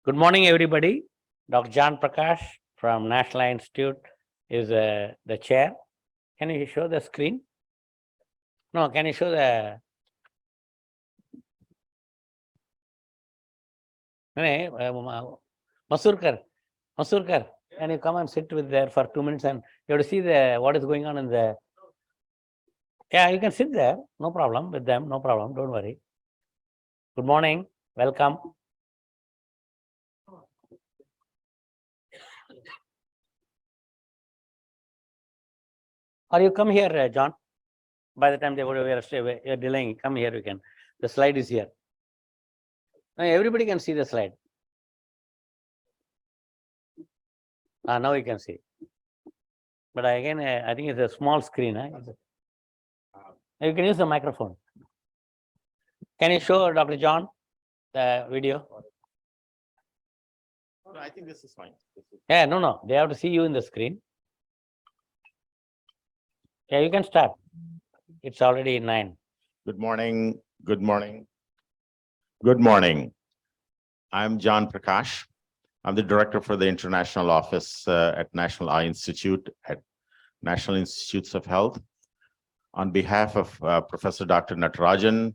Good morning, everybody. Dr. John Prakash from National Eye Institute is the chair. Can you show the screen? No, can you show the... Masurkar, can you come and sit with there for 2 minutes and you have to see what is going on in the... Yeah, you can sit there. No problem with them. No problem. Don't worry. Good morning. Welcome. Or you come here, John. By the time they would you're delaying, come here. You can. The slide is here. Now everybody can see the slide. Now you can see. But again, I think it's a small screen. You can use the microphone. Can you show Dr. John the video? No, I think this is fine. Yeah, no. They have to see you in the screen. Yeah, you can start. It's already 9. Good morning. Good morning. Good morning. I'm John Prakash. I'm the director for the international office at National Eye Institute at National Institutes of Health. On behalf of Professor Dr. Natarajan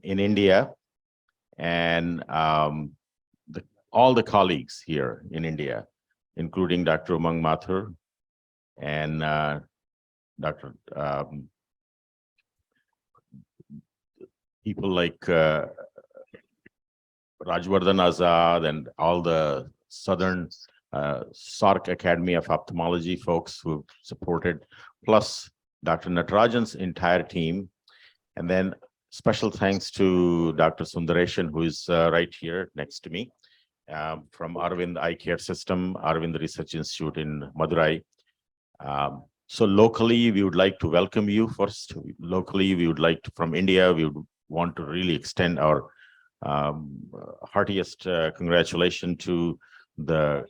in India and all the colleagues here in India, including Dr. Umang Mathur and Dr. People like Rajwardhan Azad and all the Southern SARC Academy of Ophthalmology folks who supported, plus Dr. Natarajan's entire team. And then special thanks to Dr. Sundareshan, who is right here next to me, from Arvind Eyecare System, Arvind Research Institute in Madurai. So locally, we would like to welcome you first. Locally, we would like to, from India, we would want to really extend our heartiest congratulations to the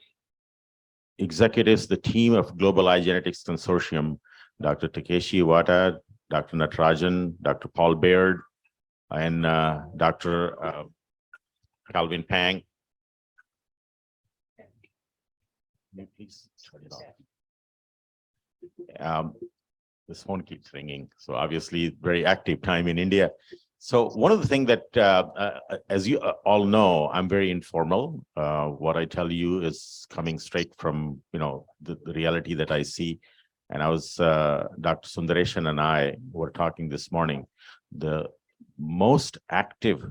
executives, the team of Global Eye Genetics Consortium, Dr. Takeshi Iwata, Dr. Natarajan, Dr. Paul Baird, and Dr. Calvin Pang. Please turn it off. This phone keeps ringing, so obviously very active time in India. So one of the things that, as you all know, I'm very informal. What I tell you is coming straight from, the reality that I see. And I was, Dr. Sundareshan and I were talking this morning. The most active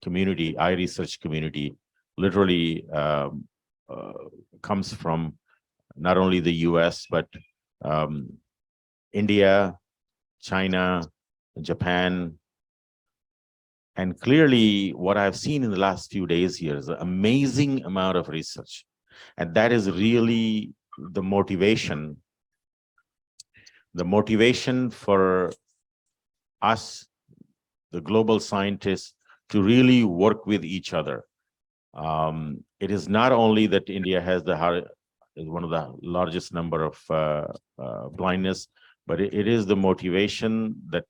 community, eye research community, literally comes from not only the US, but India, China, Japan. And clearly what I've seen in the last few days here is an amazing amount of research. And that is really the motivation for us, the global scientists, to really work with each other. It is not only that India has one of the largest number of blindness, but it is the motivation that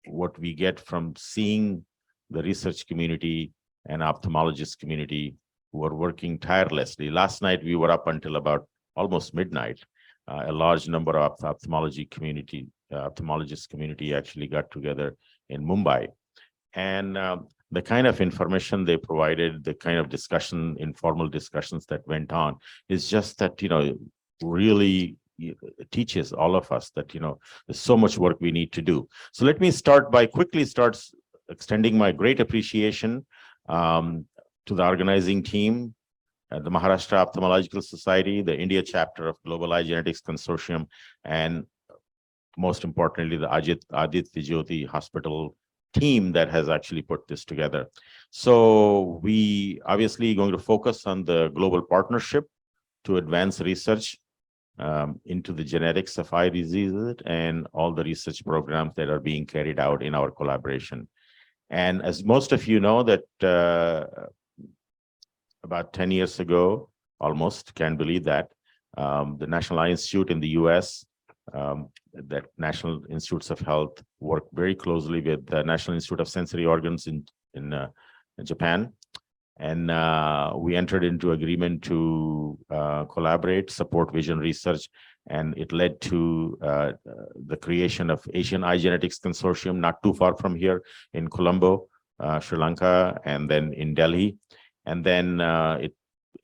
what we get from seeing the research community and ophthalmologist community who are working tirelessly. Last night, we were up until about almost midnight. A large number of ophthalmologist community actually got together in Mumbai. And the kind of information they provided, the kind of discussion, informal discussions that went on, is just that, really teaches all of us that, there's so much work we need to do. So let me quickly start extending my great appreciation to the organizing team, the Maharashtra Ophthalmological Society, the India Chapter of Global Eye Genetics Consortium, and most importantly, the adityajyot hospital team that has actually put this together. So we obviously going to focus on the global partnership to advance research into the genetics of eye diseases and all the research programs that are being carried out in our collaboration. And as most of you know, that about 10 years ago, almost, can't believe that, the National Eye Institute in the US, that National Institutes of Health work very closely with the National Institute of Sensory Organs in Japan. And we entered into agreement to collaborate, support vision research, and it led to the creation of Asian Eye Genetics Consortium, not too far from here in Colombo, Sri Lanka, and then in Delhi. And then it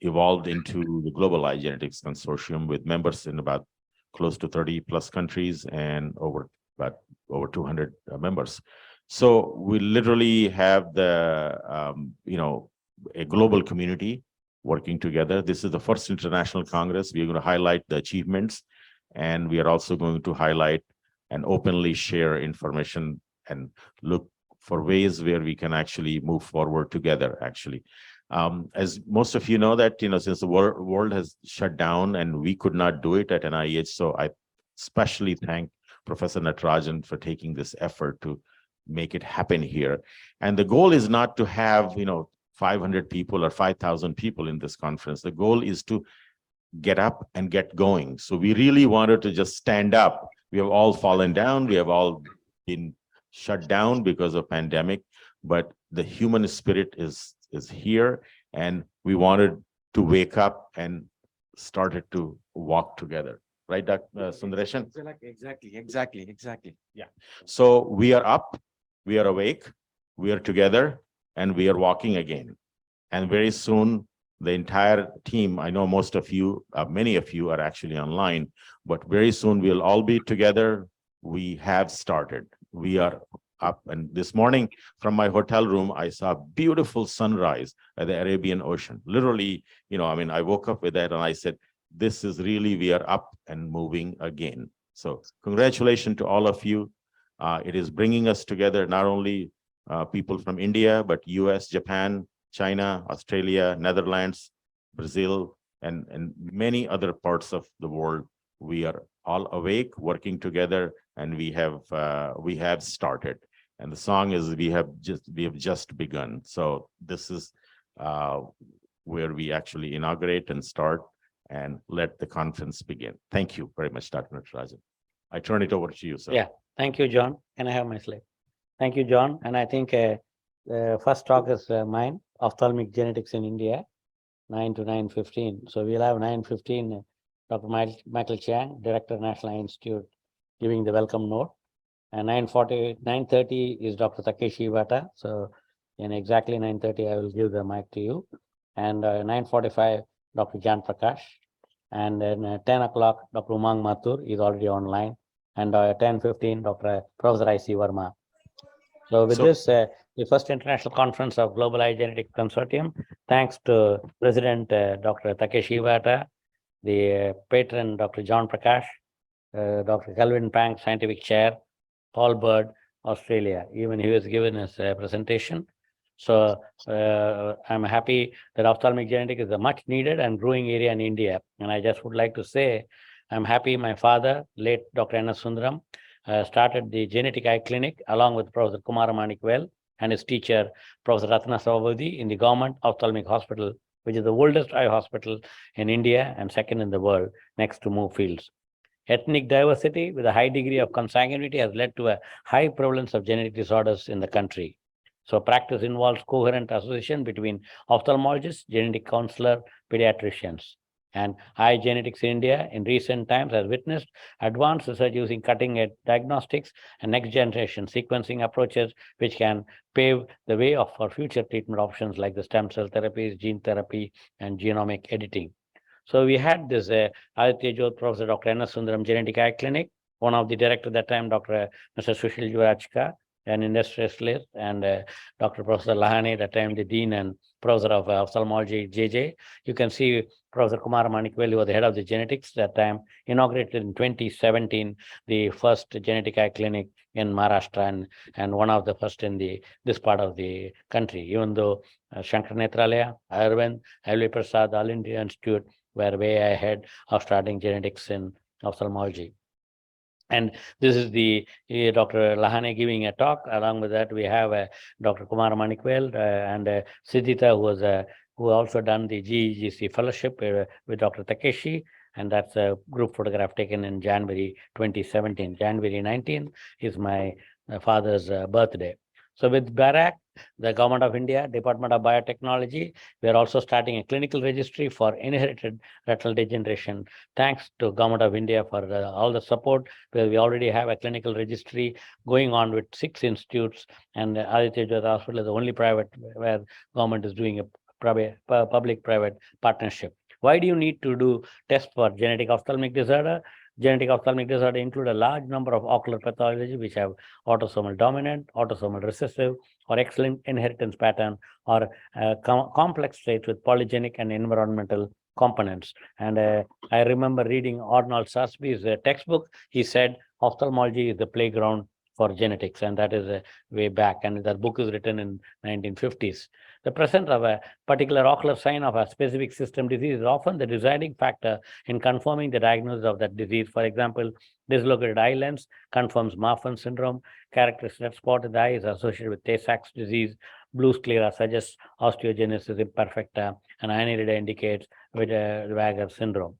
evolved into the Global Eye Genetics Consortium with members in about close to 30 plus countries and over 200 members. So we literally have the, a global community working together. This is the first international Congress. We're going to highlight the achievements, and we are also going to highlight and openly share information and look for ways where we can actually move forward together, actually. As most of you know that, since the world has shut down and we could not do it at NIH, so I especially thank Professor Natarajan for taking this effort to make it happen here. And the goal is not to have, 500 people or 5,000 people in this conference. The goal is to get up and get going. So we really wanted to just stand up. We have all fallen down. We have all been shut down because of pandemic, but the human spirit is here, and we wanted to wake up and started to walk together. Right, Dr. Sundaresan? Exactly. Yeah. So we are up, we are awake, we are together, and we are walking again. And very soon, the entire team, I know most of you, many of you are actually online, but very soon we'll all be together. We have started. We are up. And this morning from my hotel room, I saw a beautiful sunrise at the Arabian Ocean. Literally, I woke up with that and I said, this is really, we are up and moving again. So congratulations to all of you. It is bringing us together, not only people from India, but US, Japan, China, Australia, Netherlands, Brazil, and many other parts of the world. We are all awake, working together, and we have started. And the song is we have just begun. So this is where we actually inaugurate and start and let the conference begin. Thank you very much, Dr. Natarajan. I turn it over to you, sir. Yeah, thank you, John. Can I have my slide? Thank you, John. And I think the first talk is mine, ophthalmic genetics in India, 9 to 9:15. So we'll have 9:15, Dr. Michael Chiang, Director, National Eye Institute, giving the welcome note. And 9:30 is Dr. Takeshi Iwata. So in exactly 9:30, I will give the mic to you. And 9:45, Dr. Jan Prakash. And then 10 o'clock, Dr. Umang Mathur is already online. And 10:15, Dr. Professor I.C. Verma. So with this, the first international conference of Global Eye Genetics Consortium, thanks to President Dr. Takeshi Iwata, the patron Dr. John Prakash, Dr. Calvin Pang, Scientific Chair, Paul Bird, Australia. Even he was given his presentation. So I'm happy that ophthalmic genetics is a much needed and growing area in India. And I just would like to say, I'm happy my father, late Dr. N.S. Sundaram, started the genetic eye clinic along with Professor Kumar Manikvel and his teacher, Professor Ratna Savavadi, in the government ophthalmic hospital, which is the oldest eye hospital in India and second in the world, next to Moorfields. Ethnic diversity with a high degree of consanguinity has led to a high prevalence of genetic disorders in the country. So practice involves coherent association between ophthalmologists, genetic counselor, pediatricians. And eye genetics in India in recent times has witnessed advanced research using cutting-edge diagnostics and next-generation sequencing approaches, which can pave the way for future treatment options like the stem cell therapies, gene therapy, and genomic editing. So we had this adityajyot Professor Dr. N.S. Sundaram Genetic Eye Clinic, one of the director at that time, Dr. Mr. Sushil Juvarajka, an industrialist, and Dr. Professor Lahane, that time the Dean and Professor of Ophthalmology, JJ. You can see Professor Kumar Manikvel, who was the head of the genetics that time, inaugurated in 2017 the first genetic eye clinic in Maharashtra and one of the first in this part of the country, even though Shankar Netralaya, Arvind, L.V. Prasad, All India Institute were way ahead of starting genetics in ophthalmology. And this is the Dr. Lahane giving a talk. Along with that, we have Dr. Kumar Manikvel and Siddhita, who also done the GEGC fellowship with Dr. Takeshi. And that's a group photograph taken in January 2017. January 19th is my father's birthday. So with BARAC, the Government of India, Department of Biotechnology, we are also starting a clinical registry for inherited retinal degeneration. Thanks to Government of India for all the support, where we already have a clinical registry going on with 6 institutes, and adityajyot Hospital is the only private where government is doing a public-private partnership. Why do you need to do tests for genetic ophthalmic disorder? Genetic ophthalmic disorder include a large number of ocular pathology which have autosomal dominant, autosomal recessive, or excellent inheritance pattern, or complex traits with polygenic and environmental components. And I remember reading Arnold Sarsby's textbook. He said ophthalmology is the playground for genetics, and that is way back. And that book is written in 1950s. The presence of a particular ocular sign of a specific system disease is often the deciding factor in confirming the diagnosis of that disease. For example, dislocated eye lens confirms Marfan syndrome. Characteristic red spot in the eye is associated with Tay-Sachs disease. Blue sclera suggests osteogenesis imperfecta, and aniridia indicates with Weger syndrome.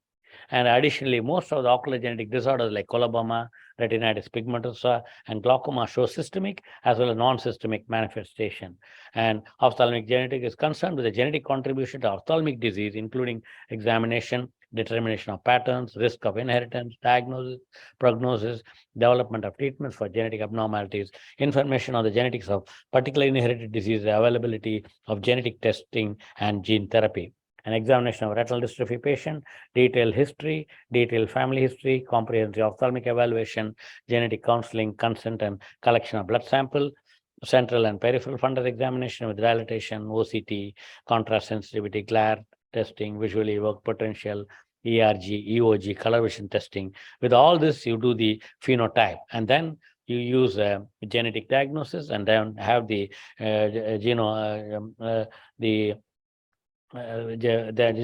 And additionally, most of the ocular genetic disorders like coloboma, retinitis pigmentosa, and glaucoma show systemic as well as non-systemic manifestation. And ophthalmic genetics is concerned with the genetic contribution to ophthalmic disease, including examination, determination of patterns, risk of inheritance, diagnosis, prognosis, development of treatments for genetic abnormalities, information on the genetics of particular inherited disease, availability of genetic testing, and gene therapy. An examination of retinal dystrophy patient, detailed history, detailed family history, comprehensive ophthalmic evaluation, genetic counseling, consent, and collection of blood sample, central and peripheral fundus examination with dilatation, OCT, contrast sensitivity, glare testing, visually evoked potential, ERG, EOG, color vision testing. With all this, you do the phenotype, and then you use genetic diagnosis, and then have the they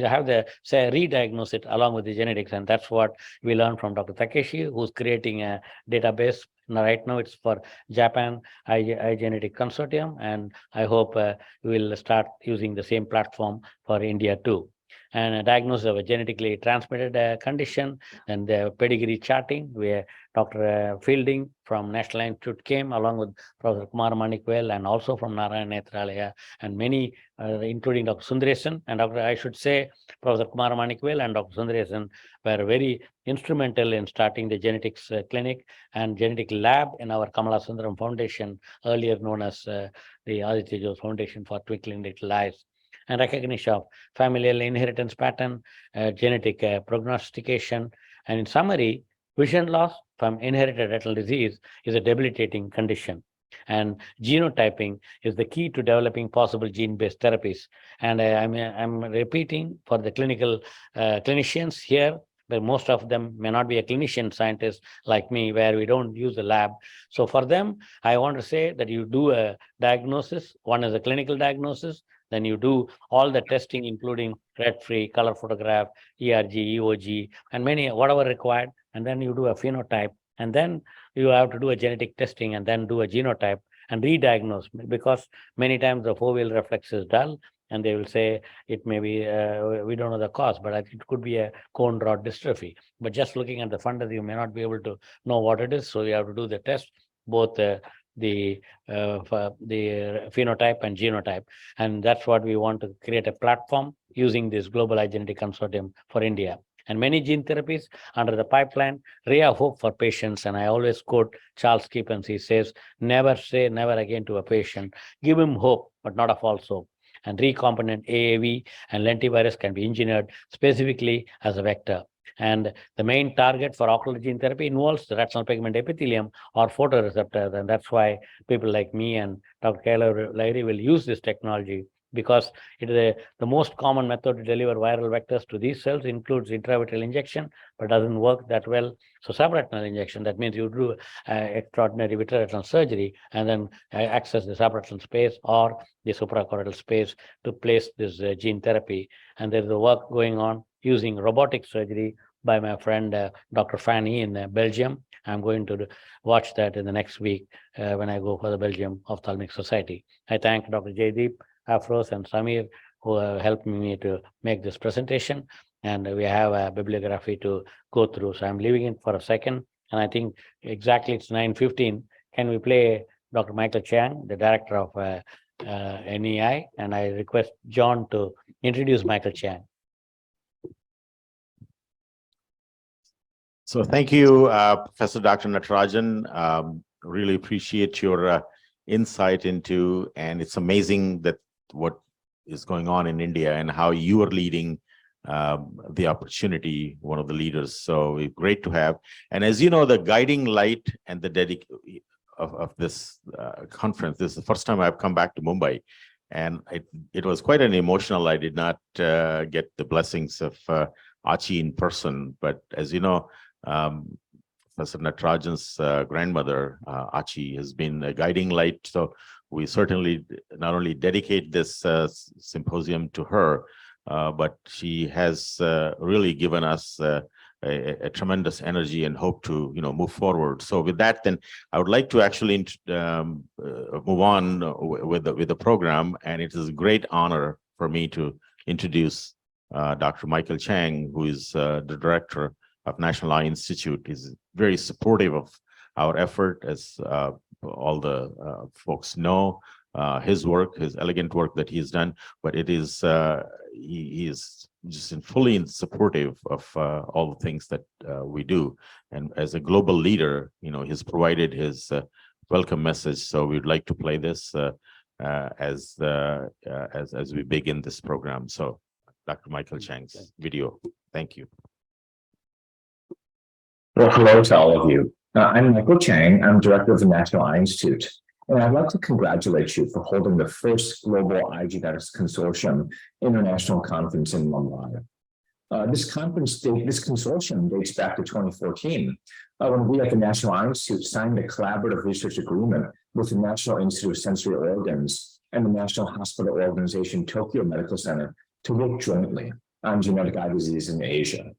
have the re-diagnose it along with the genetics, and that's what we learned from Dr. Takeshi, who's creating a database. Right now, it's for Japan Eye Genetic Consortium, and I hope we will start using the same platform for India too. And a diagnosis of a genetically transmitted condition, and the pedigree charting, where Dr. Fielding from National Institute came along with Professor Kumar Manikvel, and also from Narayana Nethralaya, and many, including Dr. Sundaresan, and I should say Professor Kumar Manikvel and Dr. Sundaresan were very instrumental in starting the genetics clinic and genetic lab in our Kamala Sundaram Foundation, earlier known as the adityajyot Foundation for Twinkling Little Eyes. And recognition of familial inheritance pattern, genetic prognostication, and in summary, vision loss from inherited retinal disease is a debilitating condition. And genotyping is the key to developing possible gene-based therapies. And I'm repeating for the clinicians here, but most of them may not be a clinician scientist like me, where we don't use the lab. So for them, I want to say that you do a diagnosis. One is a clinical diagnosis. Then you do all the testing, including red-free, color photograph, ERG, EOG, and many, whatever required. And then you do a phenotype. And then you have to do a genetic testing, and then do a genotype and re-diagnose, because many times the foveal reflex is dull, and they will say it may be, we don't know the cause, but it could be a cone rod dystrophy. But just looking at the fundus, you may not be able to know what it is. So you have to do the test, both the phenotype and genotype. And that's what we want to create a platform using this Global Eye Genetic Consortium for India. And many gene therapies under the pipeline, ray of hope for patients. And I always quote Charles Keepens. He says, never say never again to a patient. Give him hope, but not a false hope. And recombinant AAV and lentivirus can be engineered specifically as a vector. And the main target for ocular gene therapy involves the retinal pigment epithelium or photoreceptors. And that's why people like me and Dr. Kayla Lahiri will use this technology, because it is the most common method to deliver viral vectors to these cells includes intravitreal injection, but doesn't work that well. So subretinal injection, that means you do extraordinary vitreoretinal surgery and then access the subretinal space or the suprachoroidal space to place this gene therapy. And there's a work going on using robotic surgery by my friend Dr. Fanny in Belgium. I'm going to watch that in the next week when I go for the Belgium Ophthalmic Society. I thank Dr. Jaydeep, Afros, and Samir, who have helped me to make this presentation. And we have a bibliography to go through. So I'm leaving it for a second. And I think exactly it's 9:15. Can we play Dr. Michael Chang, the director of NEI, and I request John to introduce Michael Chang. So thank you, Professor Dr. Natarajan. Really appreciate your insight into, and it's amazing that what is going on in India and how you are leading the opportunity, one of the leaders. So great to have. And as you know, the guiding light and the dedication of this conference, this is the first time I've come back to Mumbai. And it was quite an emotional. I did not get the blessings of Achi in person, but as you know, Professor Natarajan's grandmother, Achi, has been a guiding light. So we certainly not only dedicate this symposium to her, but she has really given us a tremendous energy and hope to move forward. So with that, then I would like to actually move on with the program, and it is a great honor for me to introduce Dr. Michael Chang, who is the director of National Eye Institute. Is very supportive of our effort, as all the folks know. His work, his elegant work that he's done, but it is he is just fully supportive of all the things that we do. And as a global leader, he's provided his welcome message. So we'd like to play this as we begin this program. So Dr. Michael Chang's video. Thank you. Well, hello to all of you. I'm Michael Chang. I'm director of the National Eye Institute. And I'd like to congratulate you for holding the first Global Eye Genetics Consortium International Conference in Mumbai. This consortium dates back to 2014, when we at the National Eye Institute signed a collaborative research agreement with the National Institute of Sensory Organs and the National Hospital Organization Tokyo Medical Center to work jointly on genetic eye disease in Asia.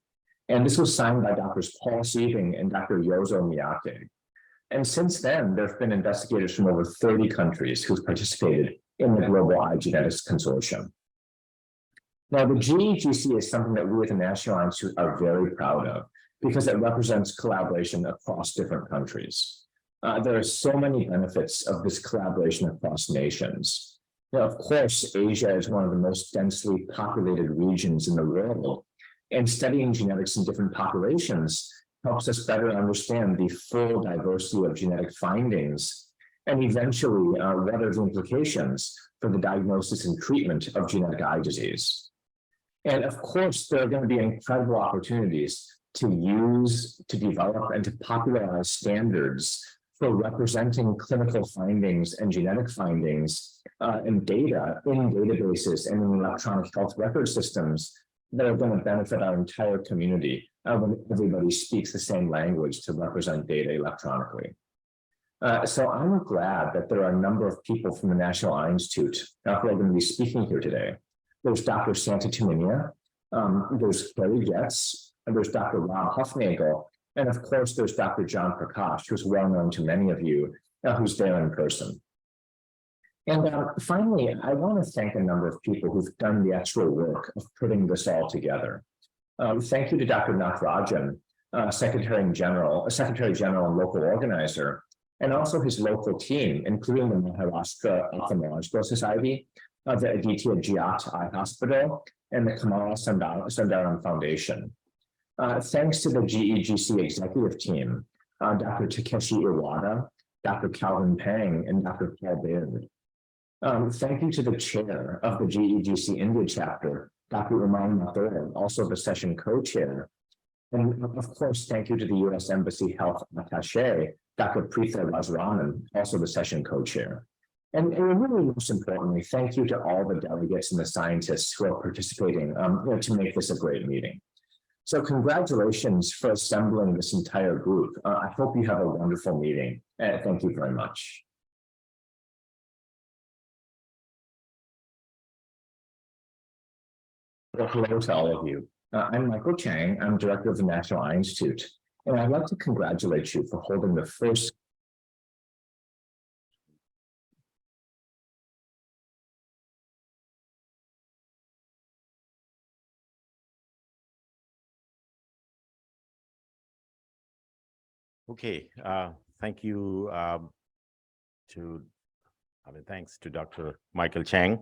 And this was signed by Drs. Paul Sieving and Dr. Yozo Miyake. And since then, there have been investigators from over 30 countries who've participated in the Global Eye Genetics Consortium. Now, the GEGC is something that we at the National Eye Institute are very proud of because it represents collaboration across different countries. There are so many benefits of this collaboration across nations. Now, of course, Asia is one of the most densely populated regions in the world, and studying genetics in different populations helps us better understand the full diversity of genetic findings and eventually what are the implications for the diagnosis and treatment of genetic eye disease. And of course, there are going to be incredible opportunities to use, to develop, and to popularize standards for representing clinical findings and genetic findings and data in databases and in electronic health record systems that are going to benefit our entire community when everybody speaks the same language to represent data electronically. So I'm glad that there are a number of people from the National Eye Institute who are going to be speaking here today. There's Dr. Santa Tumminia, there's Gary Getz, and there's Dr. Rob Huffnagel, and of course there's Dr. John Prakash, who's well known to many of you, who's there in person. And finally, I want to thank a number of people who've done the actual work of putting this all together. Thank you to Dr. Natarajan, Secretary General and local organizer, and also his local team, including the Maharashtra Ophthalmological Society, the Adityajyot Eye Hospital, and the Kamala Sundaram Foundation. Thanks to the GEGC executive team, Dr. Takeshi Iwata, Dr. Calvin Pang, and Dr. Paul Baird. Thank you to the chair of the GEGC India Chapter, Dr. Uman Mathur, also the session co-chair. And of course, thank you to the U.S. Embassy Health Attaché, Dr. Preetha Rajaraman, also the session co-chair. And really most importantly, thank you to all the delegates and the scientists who are participating to make this a great meeting. So congratulations for assembling this entire group. I hope you have a wonderful meeting. Thank you very much. Well, hello to all of you. I'm Michael Chang. I'm director of the National Eye Institute, and I'd like to congratulate you for holding the first. Okay, thank you, thanks to Dr. Michael Chang.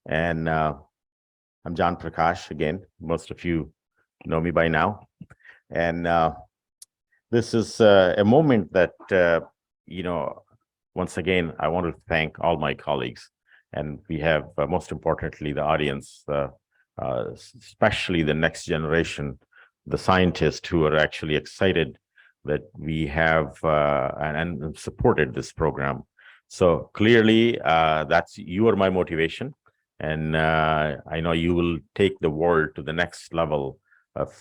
And I'm John Prakash again. Most of you know me by now. And this is a moment that, once again, I want to thank all my colleagues. And we have, most importantly, the audience, especially the next generation, the scientists who are actually excited that we have and supported this program. So clearly, you are my motivation. And I know you will take the world to the next level of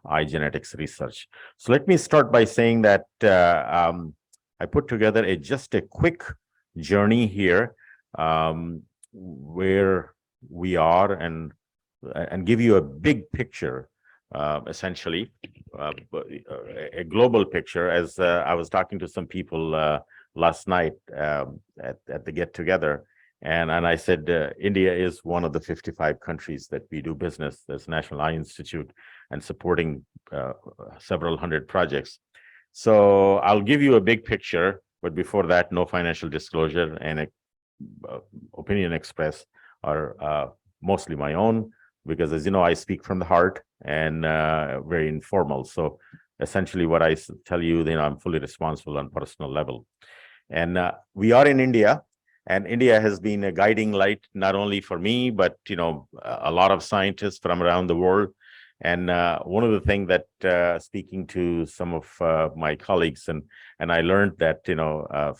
eye genetics research. So let me start by saying that I put together just a quick journey here where we are and give you a big picture, essentially, a global picture. As I was talking to some people last night at the get-together, and I said, India is one of the 55 countries that we do business as National Eye Institute and supporting several hundred projects. So I'll give you a big picture, but before that, no financial disclosure and opinion express are mostly my own, because as you know, I speak from the heart and very informal. So essentially what I tell you, I'm fully responsible on personal level. And we are in India. And India has been a guiding light, not only for me, but, a lot of scientists from around the world. And one of the things that speaking to some of my colleagues, and I learned that,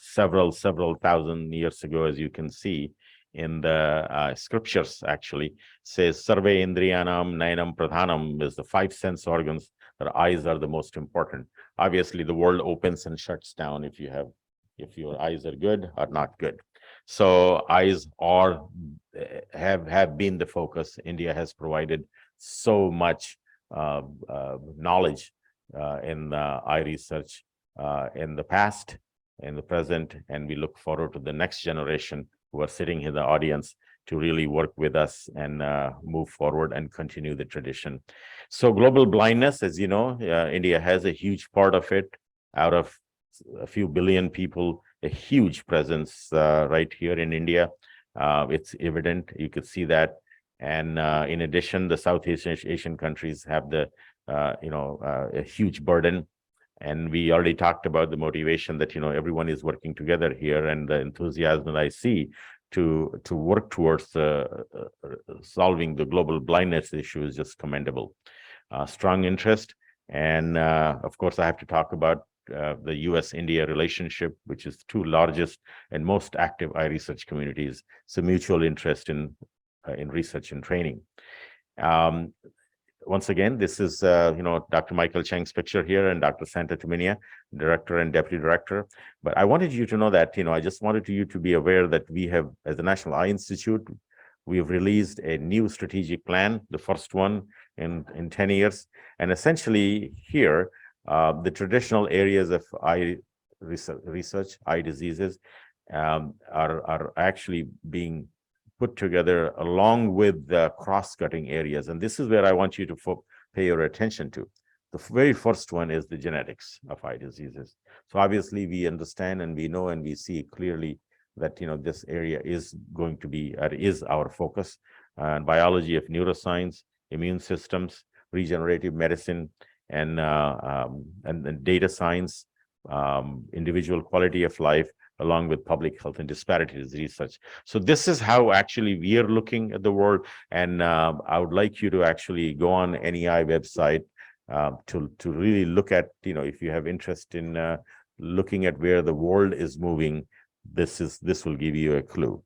several thousand years ago, as you can see in the scriptures, actually says, Sarve Indriyanam Nayanam Pradhanam is the 5 sense organs. Their eyes are the most important. Obviously, the world opens and shuts down if your eyes are good or not good. So eyes have been the focus. India has provided so much knowledge in eye research in the past, in the present, and we look forward to the next generation who are sitting in the audience to really work with us and move forward and continue the tradition. So global blindness, as you know, India has a huge part of it. Out of a few billion people, a huge presence right here in India. It's evident, you could see that. And in addition, the Southeast Asian countries have a huge burden. And we already talked about the motivation that, everyone is working together here, and the enthusiasm that I see to work towards solving the global blindness issue is just commendable. Strong interest. And of course, I have to talk about the US-India relationship, which is the 2 largest and most active eye research communities. So mutual interest in research and training. Once again, this is Dr. Michael Chang's picture here, and Dr. Santa Tuminia, director and deputy director. But I wanted you to know that, I just wanted you to be aware that we have, as the National Eye Institute, we have released a new strategic plan, the first one in 10 years. And essentially here, the traditional areas of eye research, eye diseases, are actually being put together along with the cross-cutting areas. And this is where I want you to pay your attention to. The very first one is the genetics of eye diseases. So obviously we understand and we know and we see clearly that this area is going to be is our focus. Biology of neuroscience, immune systems, regenerative medicine, and data science, individual quality of life, along with public health and disparities research. So this is how actually we are looking at the world. And I would like you to actually go on NEI website to really look at, if you have interest in looking at where the world is moving, this will give you a clue.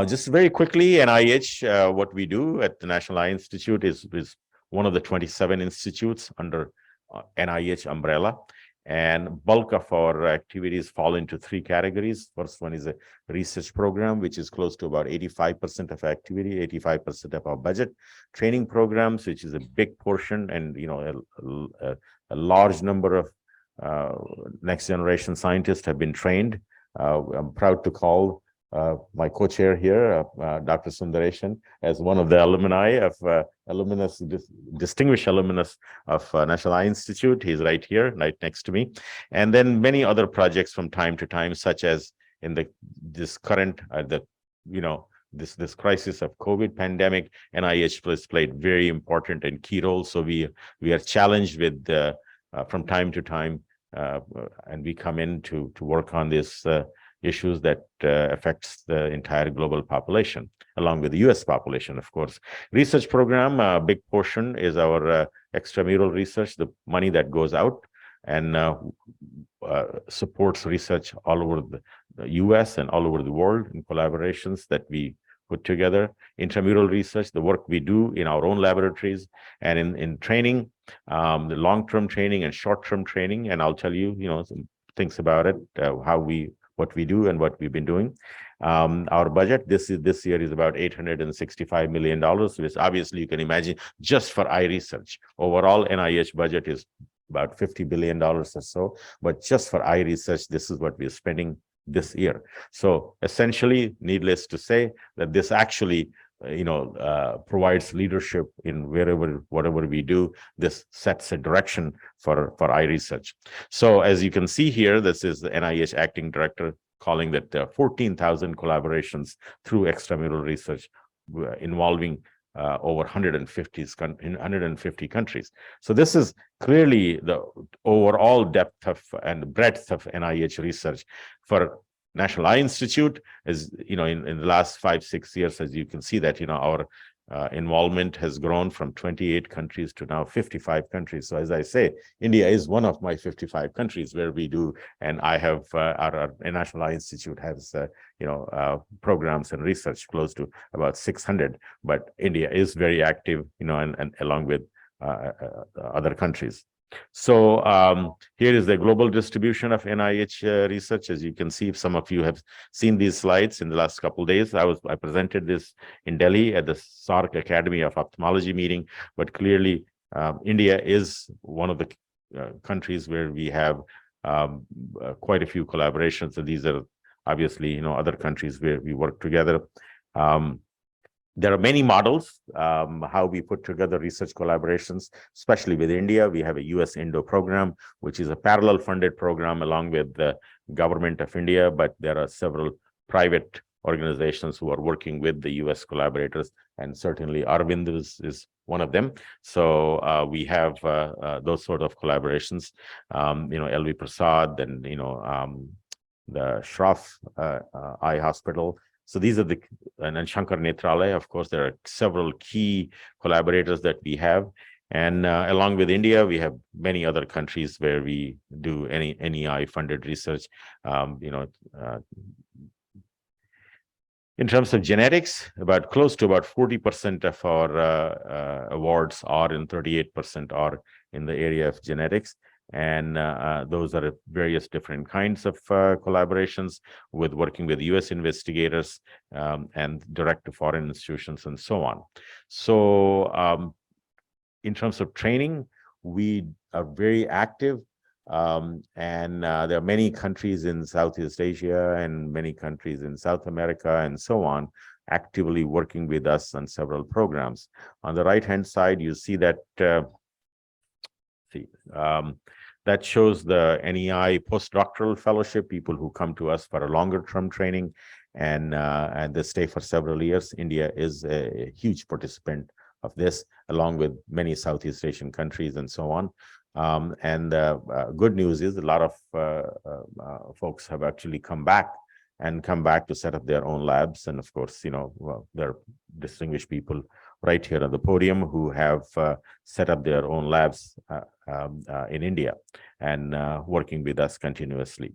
Just very quickly, NIH, what we do at the National Eye Institute is one of the 27 institutes under NIH umbrella. And bulk of our activities fall into 3 categories. First one is a research program, which is close to about 85% of activity, 85% of our budget. Training programs, which is a big portion, and a large number of next generation scientists have been trained. I'm proud to call my co-chair here, Dr. Sundaresan, as one of the alumni of distinguished alumnus of National Eye Institute. He's right here, right next to me. And then many other projects from time to time, such as in this current, this crisis of COVID pandemic, NIH has played very important and key role. So we are challenged with from time to time, and we come in to work on this issues that affects the entire global population, along with the US population, of course. Research program, a big portion is our extramural research, the money that goes out and supports research all over the US and all over the world in collaborations that we put together. Intramural research, the work we do in our own laboratories, and in training, the long-term training and short-term training. And I'll tell you, some things about it, what we do and what we've been doing. Our budget this year is about $865 million, which obviously you can imagine just for eye research. Overall, NIH budget is about $50 billion or so, but just for eye research, this is what we're spending this year. So essentially, needless to say, that this actually provides leadership in whatever we do. This sets a direction for eye research. So as you can see here, this is the NIH acting director calling that 14,000 collaborations through extramural research involving over 150 countries. So this is clearly the overall depth of and breadth of NIH research. For National Eye Institute, is in the last 5-6 years, as you can see that our involvement has grown from 28 countries to now 55 countries. So as I say, India is one of my 55 countries where we do, and I have our National Eye Institute has programs and research close to about 600. But India is very active, and along with other countries. So here is the global distribution of NIH research. As you can see, if some of you have seen these slides in the last couple of days, I presented this in Delhi at the SARC Academy of Ophthalmology meeting. But clearly, India is one of the countries where we have quite a few collaborations. So these are obviously other countries where we work together. There are many models how we put together research collaborations, especially with India. We have a US Indo program, which is a parallel funded program along with the government of India, but there are several private organizations who are working with the US collaborators, and certainly Arvind is one of them. So we have those sort of collaborations, LV Prasad and the Shroff Eye Hospital. So these are and Shankar Netralaya, of course, there are several key collaborators that we have. And along with India, we have many other countries where we do any eye funded research. In terms of genetics, close to about 40% of our awards are in 38% are in the area of genetics. And those are various different kinds of collaborations with working with US investigators and direct to foreign institutions and so on. So in terms of training, we are very active. And there are many countries in Southeast Asia and many countries in South America and so on, actively working with us on several programs. On the right-hand side, you see that that shows the NEI postdoctoral fellowship, people who come to us for a longer-term training and they stay for several years. India is a huge participant of this, along with many Southeast Asian countries and so on. And good news is a lot of folks have actually come back to set up their own labs. And of course, there are distinguished people right here on the podium who have set up their own labs in India and working with us continuously.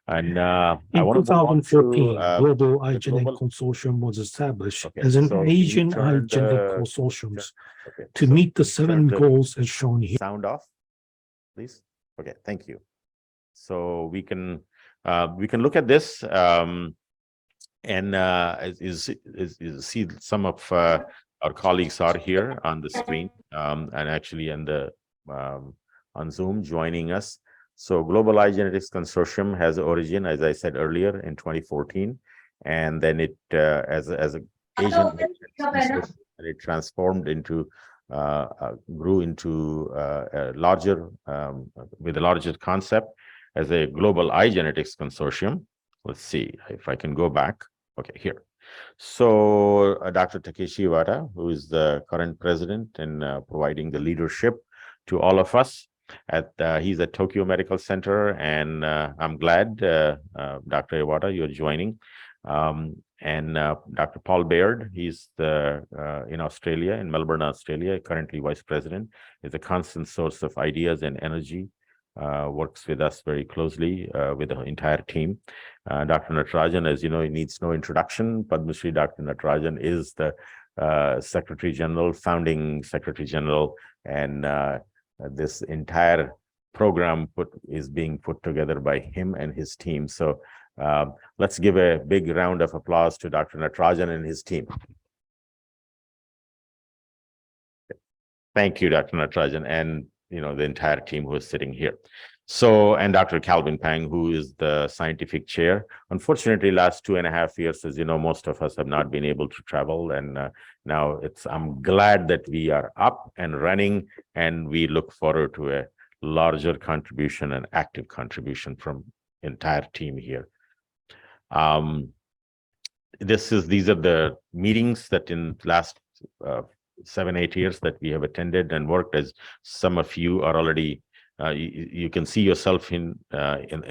And In I want to 2014, to, Global Eye the Genetics global- Consortium was established Okay, as an so can you Asian eye turn genetic the- consortiums okay, to so meet the can you 7 turn the goals as shown here. sound off, please? Okay, thank you. So we can look at this and is see some of our colleagues are here on the screen and actually on Zoom joining us. So Global Eye Genetics Consortium has origin, as I said earlier, in 2014. and then it as a Asian and it transformed into grew into a larger with a larger concept as a Global Eye Genetics Consortium. Let's see if I can go back. Okay, here. So Dr. Takeshi Iwata, who is the current president and providing the leadership to all of us he's at Tokyo Medical Center, and I'm glad Dr. Iwata, you're joining. And Dr. Paul Baird, he's in Australia, in Melbourne, Australia, currently vice president, is a constant source of ideas and energy, works with us very closely with the entire team. Dr. Natarajan, as you know, he needs no introduction. Padma Shri Dr. Natarajan is the Secretary General, founding Secretary General, and this entire program is being put together by him and his team. So let's give a big round of applause to Dr. Natarajan and his team. Thank you, Dr. Natarajan, and the entire team who is sitting here. So, and Dr. Calvin Pang, who is the scientific chair. Unfortunately, last 2.5 years, as you know, most of us have not been able to travel. And now I'm glad that we are up and running, and we look forward to a larger contribution and active contribution from entire team here. These are the meetings that in last 7-8 years that we have attended and worked, as some of you are already you can see yourself in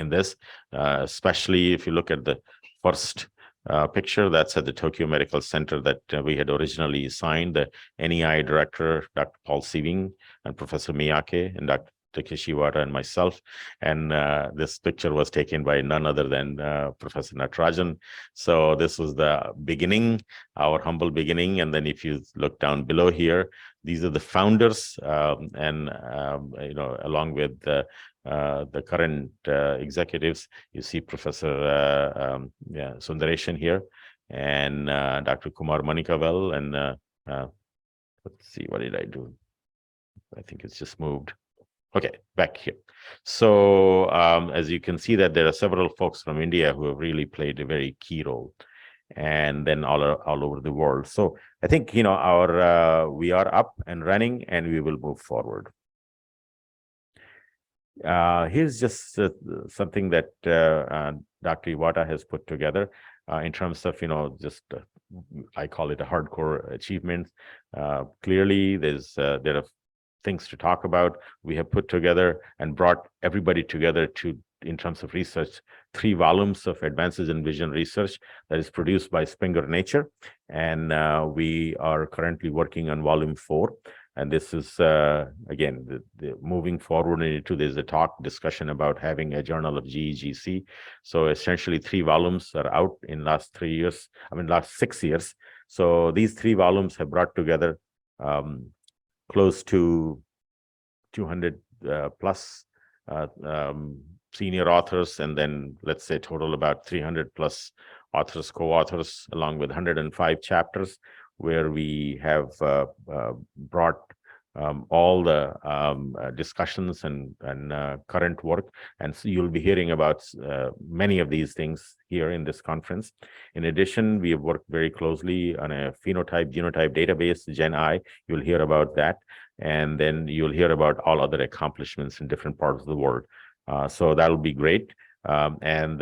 this, especially if you look at the first picture. That's at the Tokyo Medical Center that we had originally signed. The NEI director, Dr. Paul Sieving, and Professor Miyake, and Dr. Takeshi Iwata and myself. And this picture was taken by none other than Professor Natarajan. So this was the beginning, our humble beginning. And then if you look down below here, these are the founders, and along with the current executives. You see Professor Sundaresan here, and Dr. Kumar Manikavel, and let's see, what did I do? I think it's just moved. Okay, back here. So as you can see that there are several folks from India who have really played a very key role, and then all over the world. So I think we are up and running, and we will move forward. Here's just something that Dr. Iwata has put together in terms of I call it a hardcore achievement. Clearly, there are things to talk about. We have put together and brought everybody together in terms of research, 3 volumes of Advances in Vision Research that is produced by Springer Nature. And we are currently working on volume 4. And this is, again, the moving forward into, there's a discussion about having a journal of GEGC. So essentially 3 volumes are out in last 6 years. So these 3 volumes have brought together close to 200 plus senior authors, and then let's say total about 300 plus authors, co-authors, along with 105 chapters, where we have brought all the discussions and current work. And so you'll be hearing about many of these things here in this conference. In addition, we have worked very closely on a genotype database, GenEye. You'll hear about that. And then you'll hear about all other accomplishments in different parts of the world. So that'll be great. And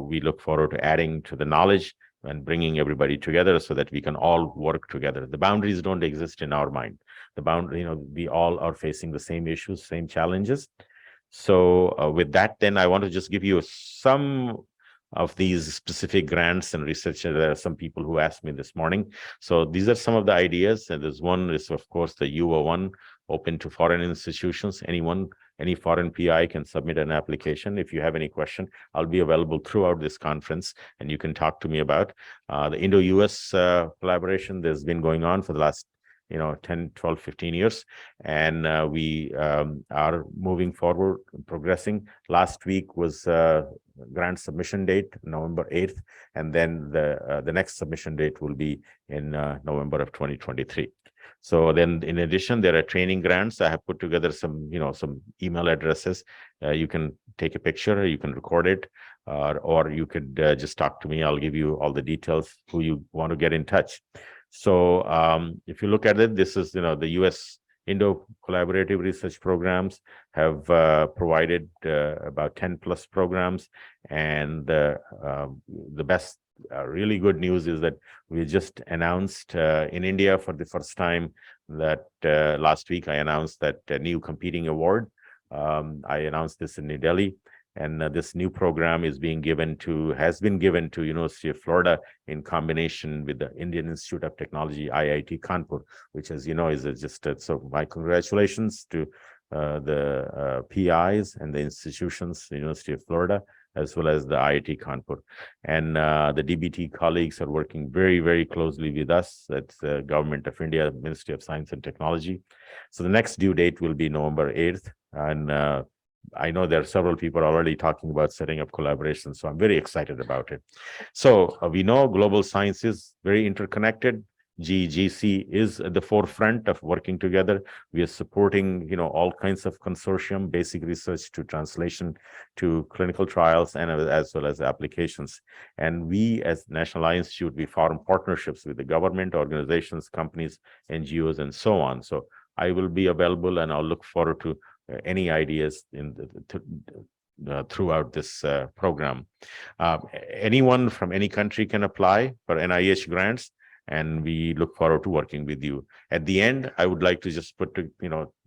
we look forward to adding to the knowledge and bringing everybody together so that we can all work together. The boundaries don't exist in our mind. The boundary, we all are facing the same issues, same challenges. So with that, then I want to just give you some of these specific grants and research. There are some people who asked me this morning. So these are some of the ideas. And there's one is, of course, the UO1, open to foreign institutions. Any foreign PI can submit an application. If you have any question, I'll be available throughout this conference, and you can talk to me about the Indo-US collaboration that's been going on for the last 10, 12, 15 years. And we are moving forward, progressing. Last week was grant submission date, November 8th. And then the next submission date will be in November of 2023. So then in addition, there are training grants. I have put together some email addresses. You can take a picture, you can record it. or you could just talk to me. I'll give you all the details who you want to get in touch. So if you look at it, this is, the US Indo collaborative research programs have provided about 10 plus programs. And the best really good news is that we just announced in India for the first time that last week I announced that new competing award. I announced this in New Delhi. And this new program has been given to University of Florida in combination with the Indian Institute of Technology, IIT Kanpur, which, as you know, is so my congratulations to the PIs and the institutions, University of Florida, as well as the IIT Kanpur. And the DBT colleagues are working very, very closely with us. That's the Government of India, Ministry of Science and Technology. So the next due date will be November 8th. And I know there are several people already talking about setting up collaboration, so I'm very excited about it. So we know global science is very interconnected. GEGC is at the forefront of working together. We are supporting, all kinds of consortium, basic research to translation to clinical trials, and as well as applications. And we, as National Eye Institute, we form partnerships with the government, organizations, companies, NGOs, and so on. So I will be available, and I'll look forward to any ideas throughout this program. Anyone from any country can apply for NIH grants, and we look forward to working with you. At the end, I would like to just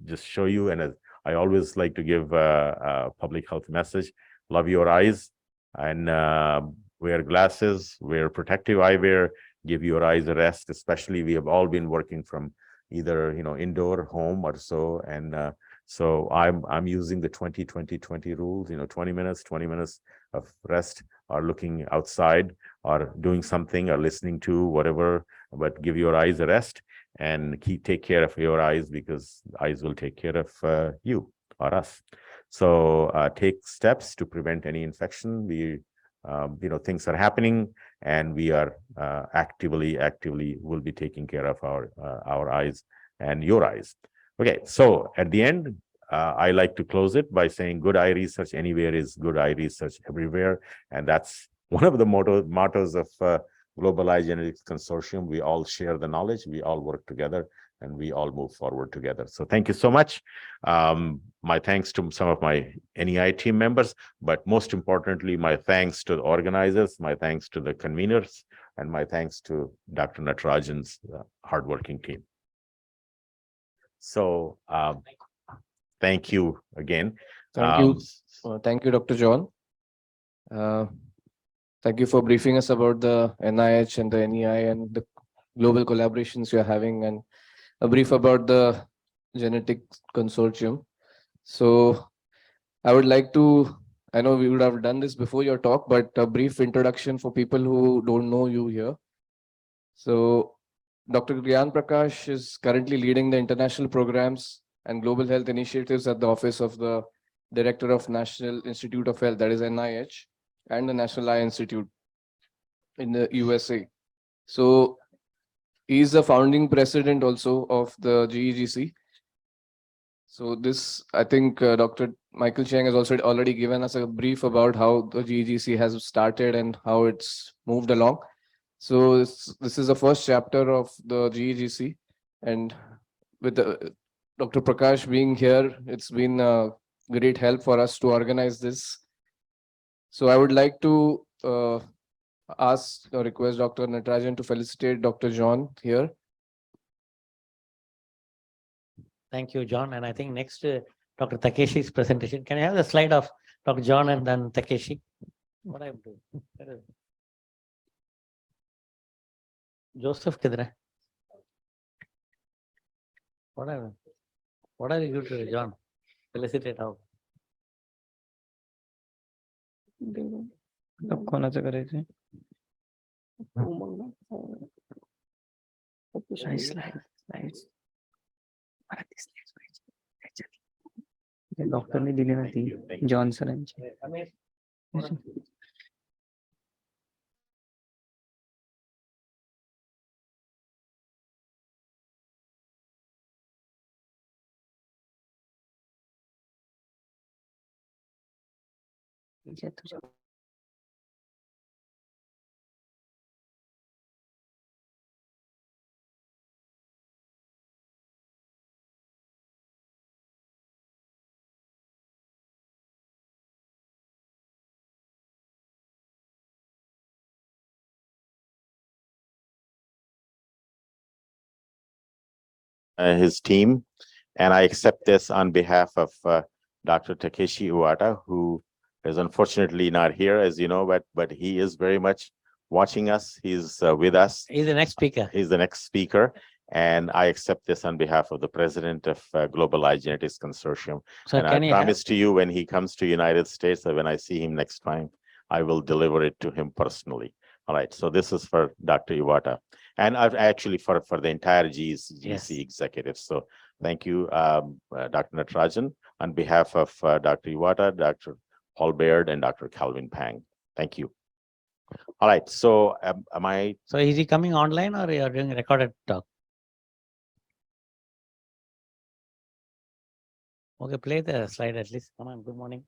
just show you, and as I always like to give a public health message: love your eyes, and wear glasses, wear protective eyewear, give your eyes a rest. Especially, we have all been working from either indoor, home, or so, and so I'm using the 20-20-20 rules, 20 minutes of rest, or looking outside, or doing something, or listening to whatever, but give your eyes a rest and take care of your eyes, because eyes will take care of you or us. So take steps to prevent any infection. We, things are happening, and we are actively will be taking care of our eyes and your eyes. Okay, so at the end, I like to close it by saying good eye research anywhere is good eye research everywhere. And that's one of the mottos of Global Eye Genetics Consortium. We all share the knowledge, we all work together, and we all move forward together. So thank you so much. My thanks to some of my NEI team members, but most importantly, my thanks to the organizers, my thanks to the conveners, and my thanks to Dr. Natarajan's hardworking team. So thank you again. Thank you. Thank you, Dr. John. Thank you for briefing us about the NIH and the NEI and the global collaborations you're having, and a brief about the Genetics Consortium. So I would like to, I know we would have done this before your talk, but a brief introduction for people who don't know you here. So Dr. Gyan Prakash is currently leading the international programs and global health initiatives at the office of the Director of National Institute of Health, that is NIH, and the National Eye Institute in the USA. So he's the founding president also of the GEGC. So this, I think Dr. Michael Chang has also already given us a brief about how the GEGC has started and how it's moved along. So this is the first chapter of the GEGC, and with Dr. Prakash being here, it's been a great help for us to organize this. So I would like to ask or request Dr. Natarajan to felicitate Dr. John here. Thank you, John. And I think next, Dr. Takeshi's presentation. Can I have the slide of Dr. John and then Takeshi? What I'm doing? Joseph Kidre. What are you doing, John? Felicitate how? कोणाचं करायचं डॉक्टरने दिली ना ती John सरांची तुझ्या his team. And I accept this on behalf of Dr. Takeshi Iwata, who is unfortunately not here, as you know, but he is very much watching us. He's with us. He's the next speaker. He's the next speaker. And I accept this on behalf of the president of Global Eye Genetics Consortium. So And I can you have, promise to you, when he comes to United States, or when I see him next time, I will deliver it to him personally. All right. So this is for Dr. Iwata, and I've actually for the entire GEC Yes. executives. So thank you, Dr. Natarajan, on behalf of Dr. Iwata, Dr. Paul Baird, and Dr. Calvin Pang. Thank you. All right. So am I? so is he coming online or you are doing recorded talk? Okay, play the slide at least. Come on, good morning.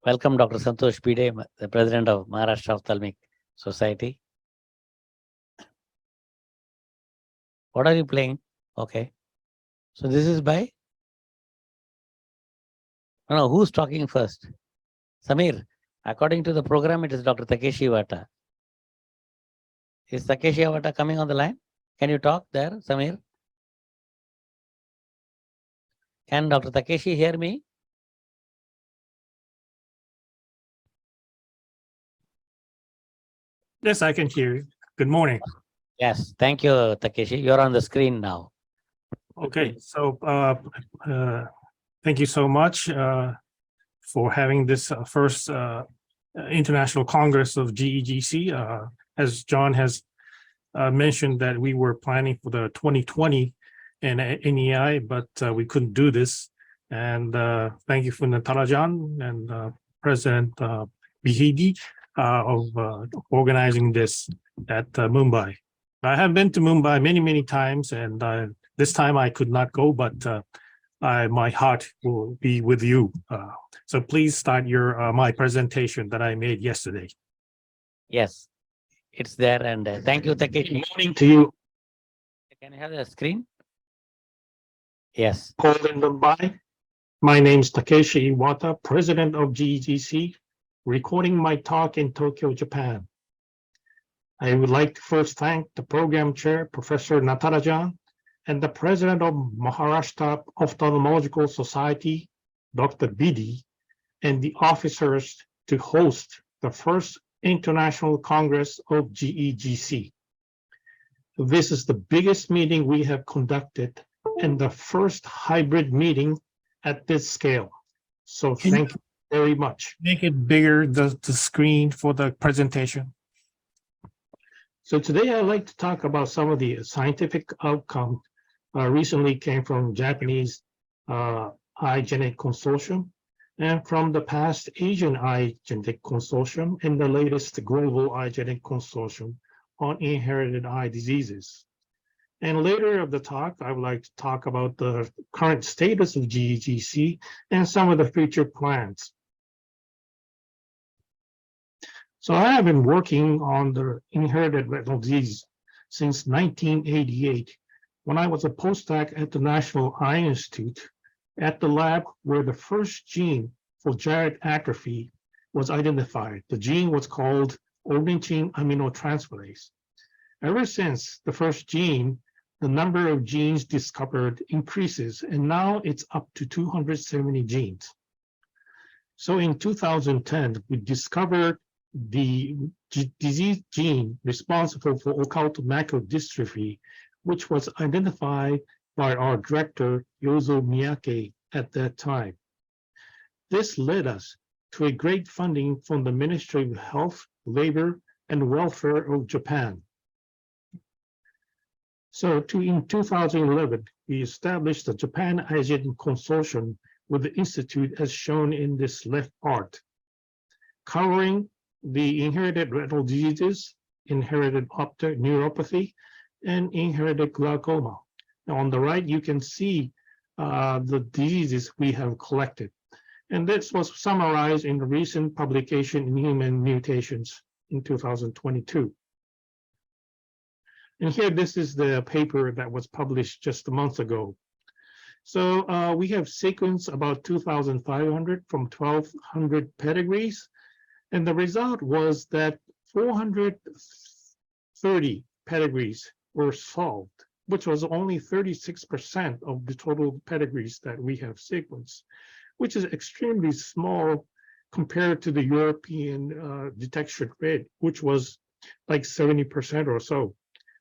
Welcome, Dr. Santosh Pide, the president of Maharashtra Ophthalmic Society. What are you playing? Okay. So this is by? No, who's talking first? Samir. According to the program, it is Dr. Takeshi Iwata. Is Takeshi Iwata coming on the line? Can you talk there, Samir? Can Dr. Takeshi hear me? Yes, I can hear you. Good morning. Yes, thank you, Takeshi. You're on the screen now. Okay, so thank you so much for having this first International Congress of GEGC. As John has mentioned that we were planning for the 2020 and NEI, but we couldn't do this. And thank you for Natarajan and President Bihidi of organizing this at Mumbai. I have been to Mumbai many, many times, and this time I could not go, but my heart will be with you. So please start your my presentation that I made yesterday. Yes, it's there. And thank you, Takeshi. Good morning to you, Can you have the screen? Yes. called in Mumbai. My name is Takeshi Iwata, president of GEGC, recording my talk in Tokyo, Japan. I would like to first thank the program chair, Professor Natarajan, and the president of Maharashtra Ophthalmological Society, Dr. Bidi, and the officers to host the first International Congress of GEGC. This is the biggest meeting we have conducted and the first hybrid meeting at this scale. So thank you very much. Make it bigger, the screen for the presentation. So today I'd like to talk about some of the scientific outcomes recently came from Japanese Eye Genetic Consortium and from the past Asian Eye Genetic Consortium and the latest Global Eye Genetic Consortium on inherited eye diseases. And later of the talk, I would like to talk about the current status of GEGC and some of the future plans. So I have been working on the inherited retinal disease since 1988, when I was a postdoc at the National Eye Institute at the lab where the first gene for gyrate atrophy was identified. The gene was called ornithine aminotransferase. Ever since the first gene, the number of genes discovered increases, and now it's up to 270 genes. So in 2010, we discovered the disease gene responsible for occult macular dystrophy, which was identified by our director, Yozo Miyake, at that time. This led us to a great funding from the Ministry of Health, Labor, and Welfare of Japan. So in 2011, we established the Japan Eye Genetic Consortium with the institute as shown in this left part, covering the inherited retinal diseases, inherited optic neuropathy, and inherited glaucoma. Now on the right, you can see the diseases we have collected. And this was summarized in the recent publication in Human Mutations in 2022. And here, this is the paper that was published just a month ago. So we have sequenced about 2,500 from 1,200 pedigrees. And the result was that 430 pedigrees were solved. which was only 36% of the total pedigrees that we have sequenced, which is extremely small compared to the European detection rate, which was like 70% or so,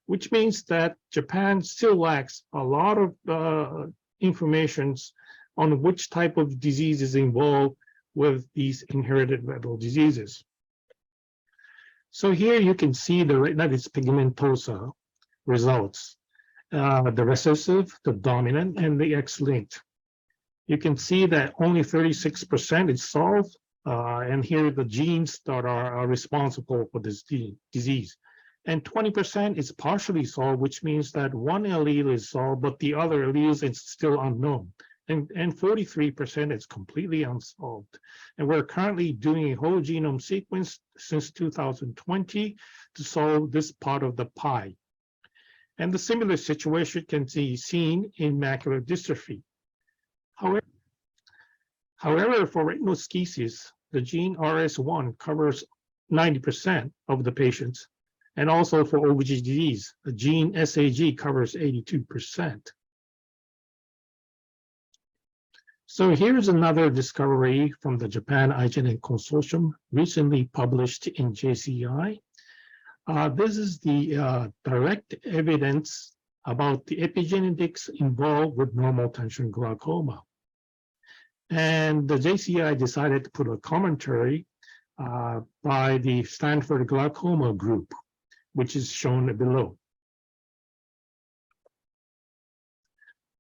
which means that Japan still lacks a lot of information on which type of disease is involved with these inherited retinal diseases. So here you can see the retinitis pigmentosa results, the recessive, the dominant, and the X-linked. You can see that only 36% is solved, and here are the genes that are responsible for this disease. And 20% is partially solved, which means that one allele is solved, but the other alleles is still unknown. And 43% is completely unsolved. And we're currently doing a whole genome sequence since 2020 to solve this part of the pie. And the similar situation can be seen in macular dystrophy. However, for retinoschisis, the gene RS1 covers 90% of the patients. And also for OVG disease, the gene SAG covers 82%. So here's another discovery from the Japan Eye Genetics Consortium, recently published in JCI. This is the direct evidence about the epigenetics involved with normal tension glaucoma. And the JCI decided to put a commentary by the Stanford Glaucoma Group, which is shown below.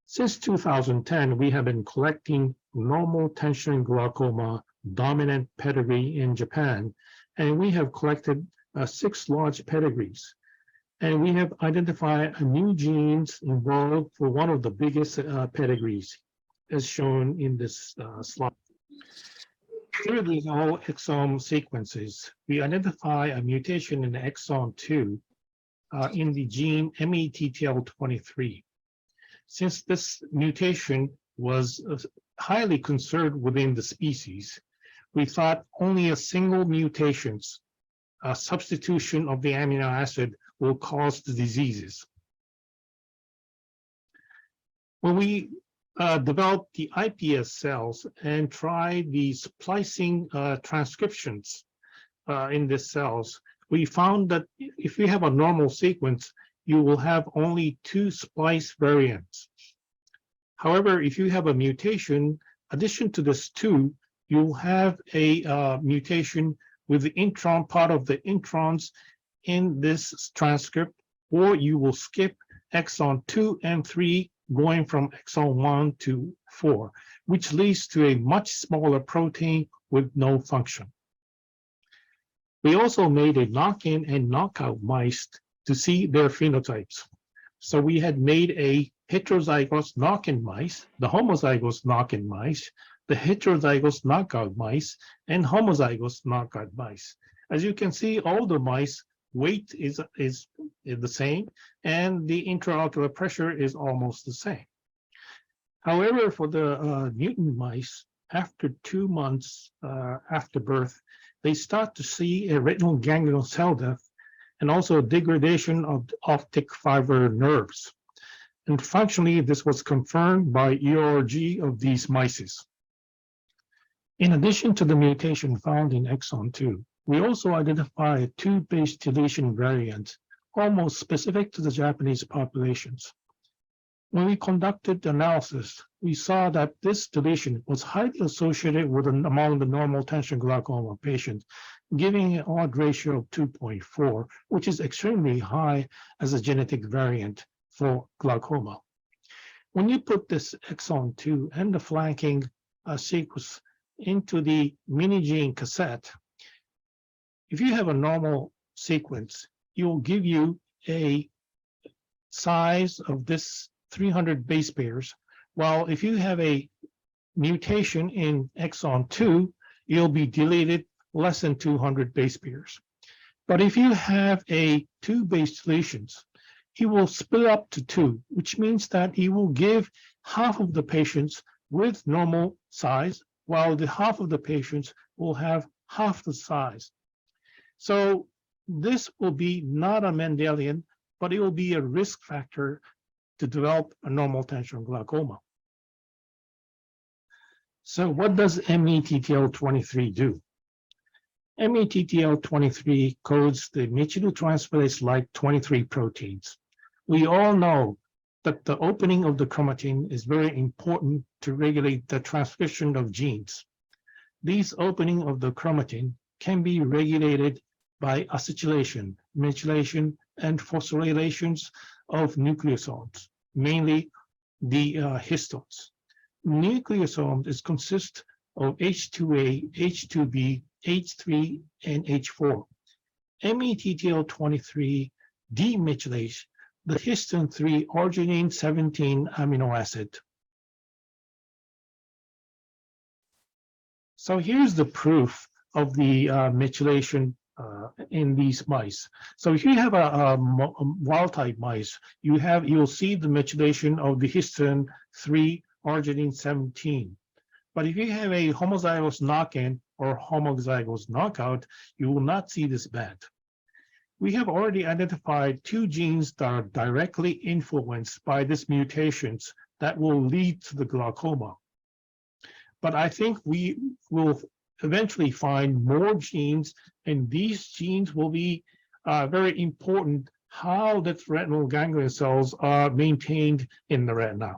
Since 2010, we have been collecting normal tension glaucoma dominant pedigree in Japan, and we have collected 6 large pedigrees. And we have identified new genes involved for one of the biggest pedigrees, as shown in this slide. Through these all exome sequences, we identify a mutation in exon 2 in the gene METTL23. Since this mutation was highly conserved within the species, we thought only a single mutations, a substitution of the amino acid, will cause the diseases. When we developed the iPS cells and tried the splicing transcriptions in these cells, we found that if you have a normal sequence, you will have only 2 splice variants. However, if you have a mutation, addition to this 2, you'll have a mutation with the intron, part of the introns in this transcript, or you will skip exon 2 and 3, going from exon 1 to 4, which leads to a much smaller protein with no function. We also made a knock-in and knockout mice to see their phenotypes. So we had made a heterozygous knock-in mice, the homozygous knock-in mice, the heterozygous knockout mice, and homozygous knockout mice. As you can see, all the mice weight is the same, and the intraocular pressure is almost the same. However, for the mutant mice, after 2 months after birth, they start to see a retinal ganglion cell death and also degradation of optic fiber nerves. And functionally, this was confirmed by ERG of these mice. In addition to the mutation found in exon 2, we also identify a 2 base deletion variant, almost specific to the Japanese populations. When we conducted the analysis, we saw that this deletion was highly associated with among the normal tension glaucoma patients, giving an odd ratio of 2.4, which is extremely high as a genetic variant for glaucoma. When you put this exon 2 and the flanking sequence into the mini-gene cassette, if you have a normal sequence, it will give you a size of this 300 base pairs, while if you have a mutation in exon 2, you'll be deleted less than 200 base pairs. But if you have a 2 base deletions, he will split up to 2, which means that he will give half of the patients with normal size, while the half of the patients will have half the size. So this will be not a Mendelian, but it will be a risk factor to develop a normal tension glaucoma. So what does METTL23 do? METTL23 codes the methyltransferase-like 23 proteins. We all know that the opening of the chromatin is very important to regulate the transcription of genes. These opening of the chromatin can be regulated by acetylation, methylation, and phosphorylations of nucleosomes, mainly the histones. Nucleosomes consist of H2A, H2B, H3, and H4. METTL23 demethylates the histone 3 arginine 17 amino acid. So here's the proof of the methylation in these mice. So if you have a wild type mice, you'll see the methylation of the histone 3 arginine 17. But if you have a homozygous knock-in or homozygous knockout, you will not see this band. We have already identified 2 genes that are directly influenced by these mutations that will lead to the glaucoma. But I think we will eventually find more genes, and these genes will be very important how the retinal ganglion cells are maintained in the retina.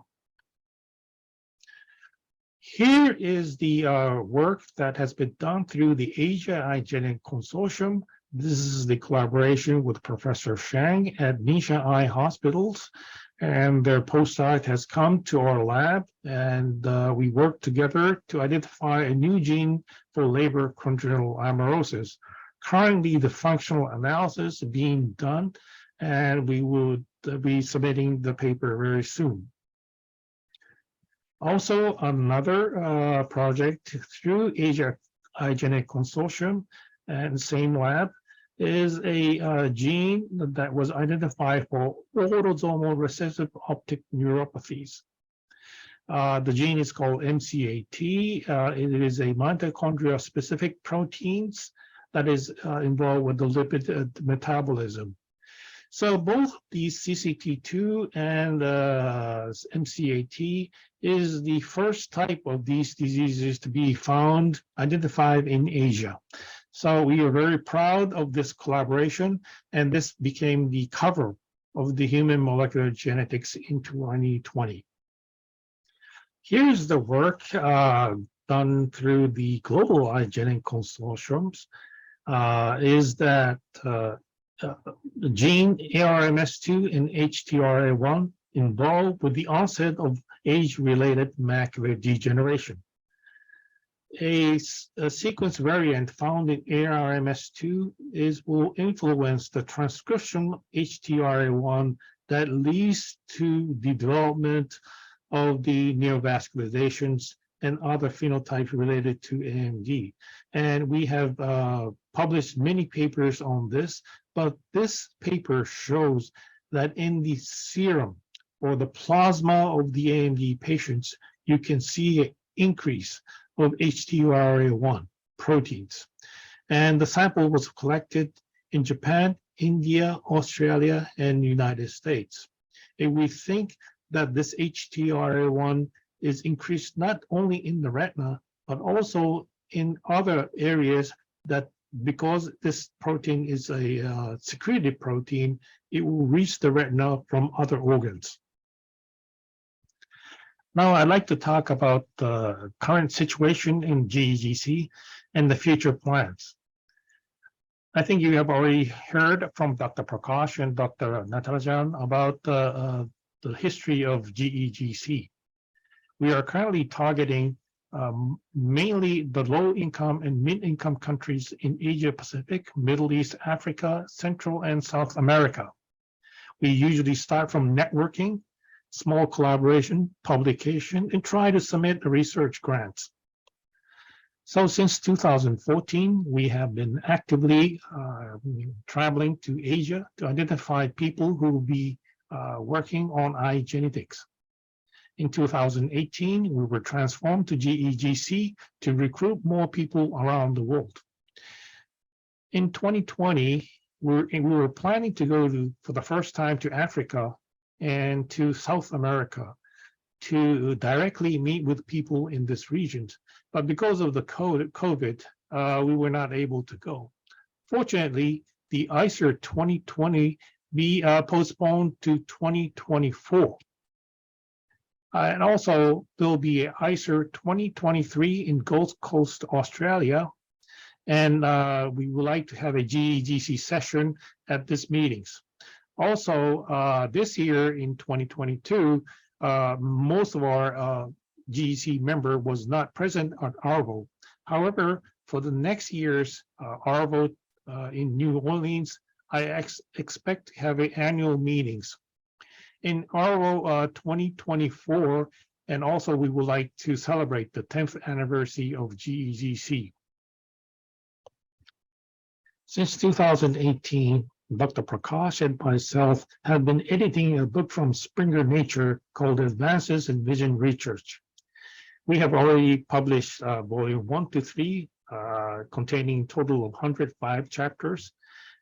Here is the work that has been done through the Asia Eye Genetics Consortium. This is the collaboration with Professor Shang at Nisha Eye Hospitals, and their postdoc has come to our lab, and we worked together to identify a new gene for Leber congenital amaurosis. Currently, the functional analysis is being done, and we would be submitting the paper very soon. Also, another project through Asia Eye Genetics Consortium and same lab is a gene that was identified for autosomal recessive optic neuropathies. The gene is called MCAT. It is a mitochondria-specific proteins that is involved with the lipid metabolism. So both the CCT2 and MCAT is the first type of these diseases to be found, identified in Asia. So we are very proud of this collaboration, and this became the cover of the Human Molecular Genetics in 2020. Here's the work done through the Global Eye Genetics Consortiums, is that the gene ARMS2 and HTRA1 involved with the onset of age-related macular degeneration. A sequence variant found in ARMS2 will influence the transcription of HTRA1 that leads to the development of the neovascularizations and other phenotypes related to AMD. And we have published many papers on this, but this paper shows that in the serum or the plasma of the AMD patients, you can see an increase of HTRA1 proteins. And the sample was collected in Japan, India, Australia, and United States. And we think that this HTRA1 is increased not only in the retina, but also in other areas that because this protein is a secreted protein, it will reach the retina from other organs. Now, I'd like to talk about the current situation in GEGC and the future plans. I think you have already heard from Dr. Prakash and Dr. Natarajan about the history of GEGC. We are currently targeting mainly the low-income and mid-income countries in Asia Pacific, Middle East, Africa, Central and South America. We usually start from networking, small collaboration, publication, and try to submit research grants. So since 2014, we have been actively traveling to Asia to identify people who will be working on eye genetics. In 2018, we were transformed to GEGC to recruit more people around the world. In 2020, we were planning to go for the first time to Africa and to South America to directly meet with people in this region. But because of the COVID, we were not able to go. Fortunately, the ICER 2020 be postponed to 2024. And also, there'll be a ICER 2023 in Gold Coast, Australia. And we would like to have a GEGC session at these meetings. Also, this year in 2022, most of our GEC member was not present at ARVO. However, for the next year's ARVO in New Orleans, I expect to have annual meetings. In ARVO 2024, and also we would like to celebrate the 10th anniversary of GEGC. Since 2018, Dr. Prakash and myself have been editing a book from Springer Nature called Advances in Vision Research. We have already published volume 1 to 3, containing a total of 105 chapters.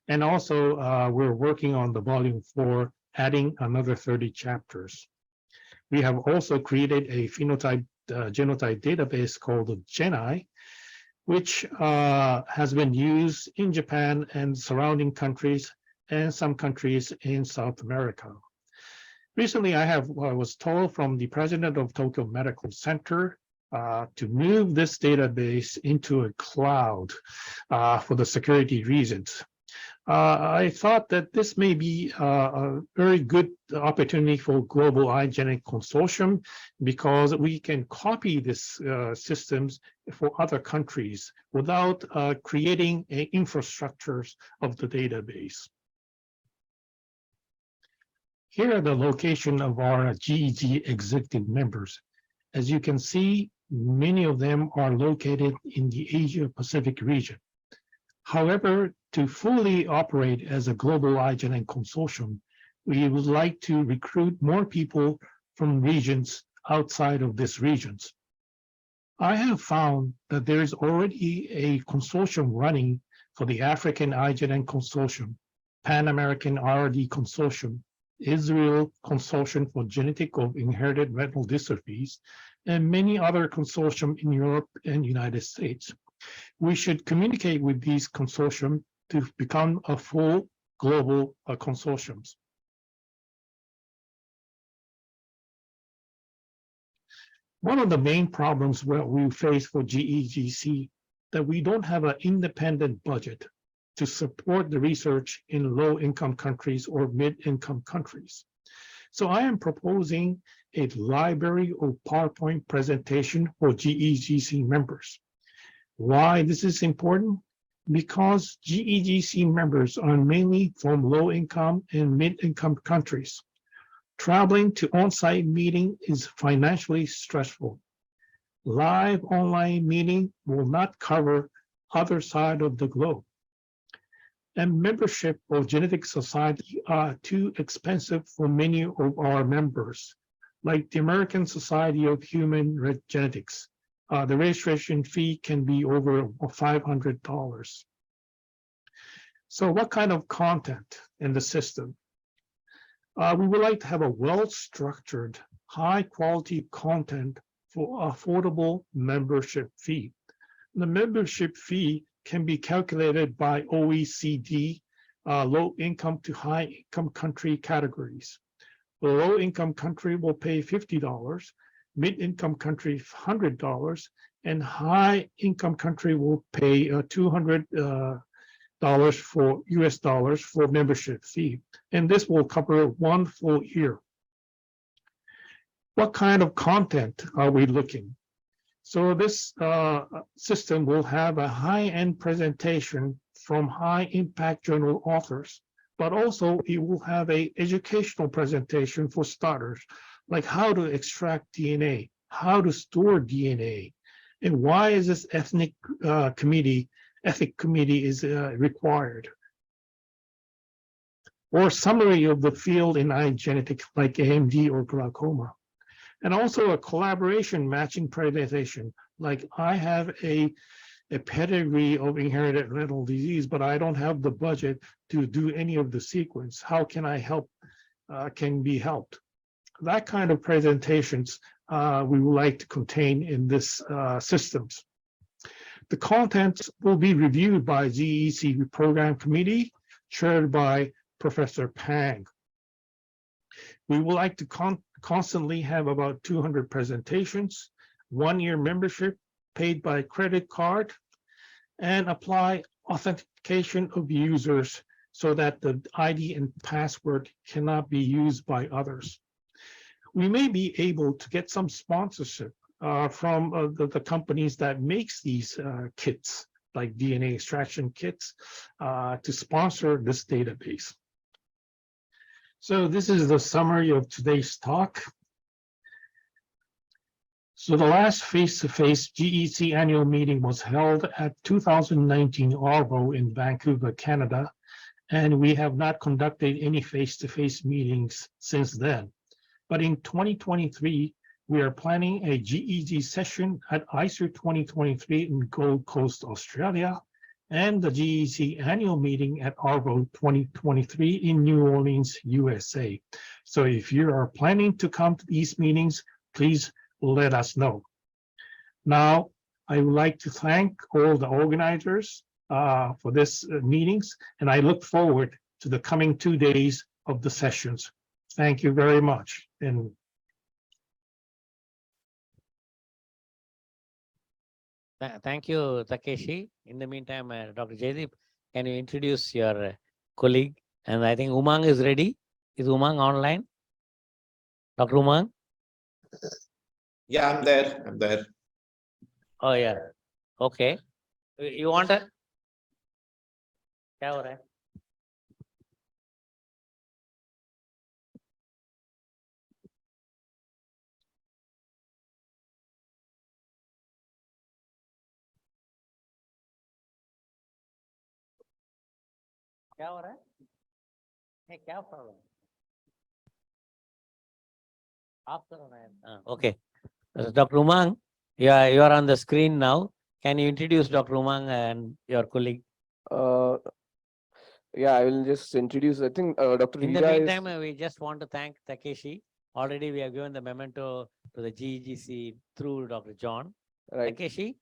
And also we're working on the volume 4, adding another 30 chapters. We have also created a phenotype genotype database called the GenEye, which has been used in Japan and surrounding countries and some countries in South America. Recently, I was told from the president of Tokyo Medical Center to move this database into a cloud for the security reasons. I thought that this may be a very good opportunity for Global Eye Genetics Consortium because we can copy this systems for other countries without creating infrastructures of the database. Here are the location of our GEG executive members. As you can see, many of them are located in the Asia-Pacific region. However, to fully operate as a Global Eye Genetics Consortium, we would like to recruit more people from regions outside of these regions. I have found that there is already a consortium running for the African Eye Genetics Consortium, Pan American RD Consortium, Israel Consortium for Genetic of Inherited Retinal Dystrophies, and many other consortiums in Europe and United States. We should communicate with these consortiums to become a full global consortiums. One of the main problems we face for GEGC that we don't have an independent budget to support the research in low-income countries or mid-income countries. So I am proposing a library or PowerPoint presentation for GEGC members. Why this is important? Because GEGC members are mainly from low-income and mid-income countries. Traveling to on-site meeting is financially stressful. Live online meeting will not cover other side of the globe. And membership of genetic society are too expensive for many of our members, like the American Society of Human Genetics. The registration fee can be over $500. So what kind of content in the system? We would like to have a well-structured, high-quality content for affordable membership fee. The membership fee can be calculated by OECD low-income to high-income country categories. The low-income country will pay $50, mid-income country $100, and high-income country will pay $200 for US dollars for membership fee. And this will cover 1 full year. What kind of content are we looking? So this system will have a high-end presentation from high-impact journal authors, but also it will have an educational presentation for starters, like how to extract DNA, how to store DNA, and why is this ethic committee is required. Or summary of the field in eye genetics like AMD or glaucoma. And also a collaboration matching presentation, like I have a pedigree of inherited retinal disease, but I don't have the budget to do any of the sequence. How can I help can be helped. That kind of presentations we would like to contain in this systems. The contents will be reviewed by GEC Program Committee, chaired by Professor Pang. We would like to constantly have about 200 presentations, 1-year membership paid by credit card, and apply authentication of users so that the ID and password cannot be used by others. We may be able to get some sponsorship from the companies that makes these kits, like DNA extraction kits, to sponsor this database. So this is the summary of today's talk. So the last face-to-face GEC annual meeting was held at 2019 ARVO in Vancouver, Canada, and we have not conducted any face-to-face meetings since then. But in 2023, we are planning a GEG session at ICER 2023 in Gold Coast, Australia, and the GEC annual meeting at ARVO 2023 in New Orleans, USA. So if you are planning to come to these meetings, please let us know. Now, I would like to thank all the organizers for this meetings, and I look forward to the coming 2 days of the sessions. Thank you very much. And Thank you, Takeshi. In the meantime, Dr. Jaideep, can you introduce your colleague? And I think Umang is ready. Is Umang online? Dr. Umang? Yeah, I'm there. I'm there. Oh, yeah. Okay. You want a? क्या हो रहा है? क्या हो रहा है? नहीं, क्या प्रॉब्लम? आप करो ना. Okay. Dr. Umang, you are on the screen now. Can you introduce Dr. Umang and your colleague? Yeah, I will just introduce. I think Dr. In the Rita meantime, is we just want to thank Takeshi. Already we have given the memento to the GEGC through Dr. John. right. Takeshi,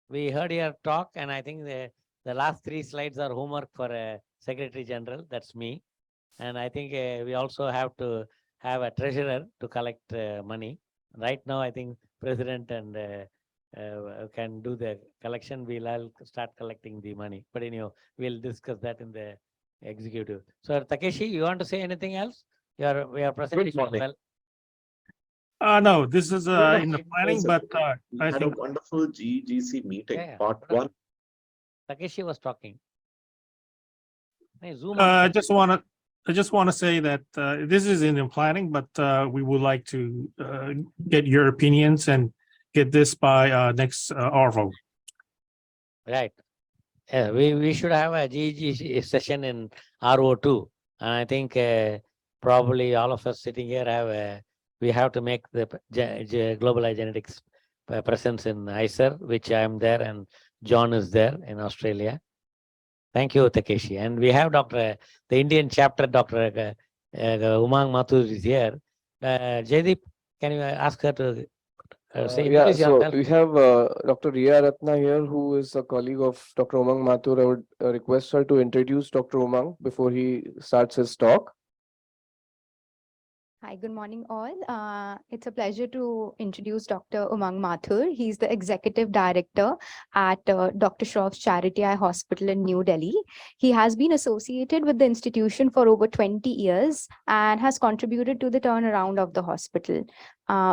we heard your talk, and I think the last 3 slides are homework for Secretary General. That's me. And I think we also have to have a treasurer to collect money. Right now, I think President and can do the collection. We'll all start collecting the money. But anyhow, we'll discuss that in the executive. So Takeshi, you want to say anything else? We are presenting well. no, this is in the planning, but I had a think wonderful GEGC meeting, Yeah, yeah. part 1. Takeshi was talking. Hey, Zoom I on. just want to say that this is in the planning, but we would like to get your opinions and get this by next ARVO. Right. Yeah, we should have a GEG session in RO2. And I think probably all of us sitting here have we have to make the Global Eye Genetics presence in ICER, which I am there, and John is there in Australia. Thank you, Takeshi. And we have the Indian chapter, Dr. Umang Mathur is here. Jaideep, can you ask her to say Yeah, introduce so yourself? we have Dr. Riya Ratna here, who is a colleague of Dr. Umang Mathur. I would request her to introduce Dr. Umang before he starts his talk. Hi, good morning all. It's a pleasure to introduce Dr. Umang Mathur. He's the Executive Director at Dr. Shroff's Charity Eye Hospital in New Delhi. He has been associated with the institution for over 20 years and has contributed to the turnaround of the hospital.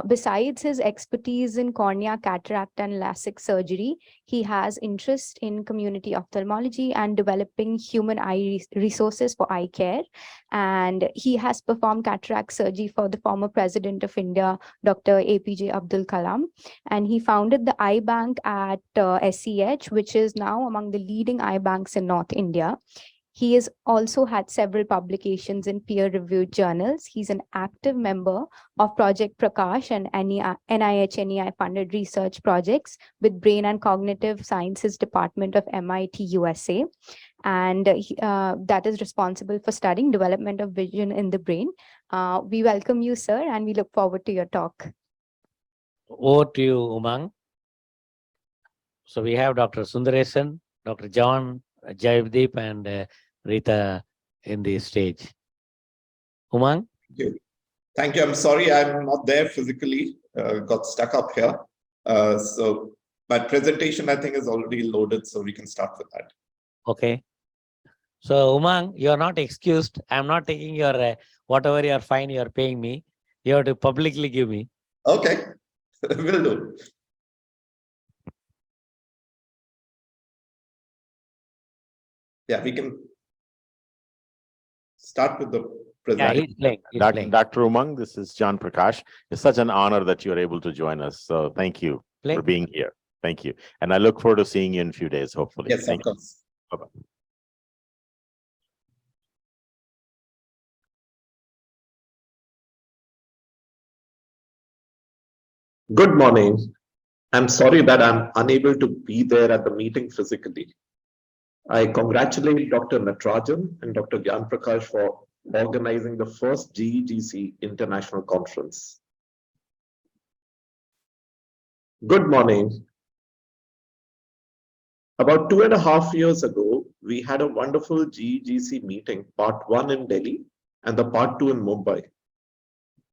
Besides his expertise in cornea, cataract, and LASIK surgery, he has interest in community ophthalmology and developing human eye resources for eye care. And he has performed cataract surgery for the former President of India, Dr. APJ Abdul Kalam. And he founded the eye bank at SEH, which is now among the leading eye banks in North India. He has also had several publications in peer-reviewed journals. He's an active member of Project Prakash and NIH-NEI-funded research projects with Brain and Cognitive Sciences Department of MIT, USA. and that is responsible for studying development of vision in the brain. We welcome you, sir, and we look forward to your talk. Over to you, Umang. So we have Dr. Sundaresan, Dr. John, Jaydeep, and Rita in the stage. Umang? Thank you. Thank you. I'm sorry I'm not there physically. Got stuck up here. So my presentation, I think, is already loaded, so we can start with that. Okay. So Umang, you are not excused. I'm not taking your whatever your fine you are paying me. You have to publicly give me. Okay, will do. Yeah, we can start with the Yeah, presentation. he's playing. He's Dr. playing. Dr. Umang, this is John Prakash. It's such an honor that you are able to join us. So thank you Play. for being here. Thank you. And I look forward to seeing you in a few days, hopefully. Yes, Thank of course. you. Bye-bye. Good morning. I'm sorry that I'm unable to be there at the meeting physically. I congratulate Dr. Natarajan and Dr. Gyan Prakash for organizing the first GEGC International Conference. Good morning. About 2.5 years ago, we had a wonderful GEGC meeting, part 1 in Delhi and the part 2 in Mumbai.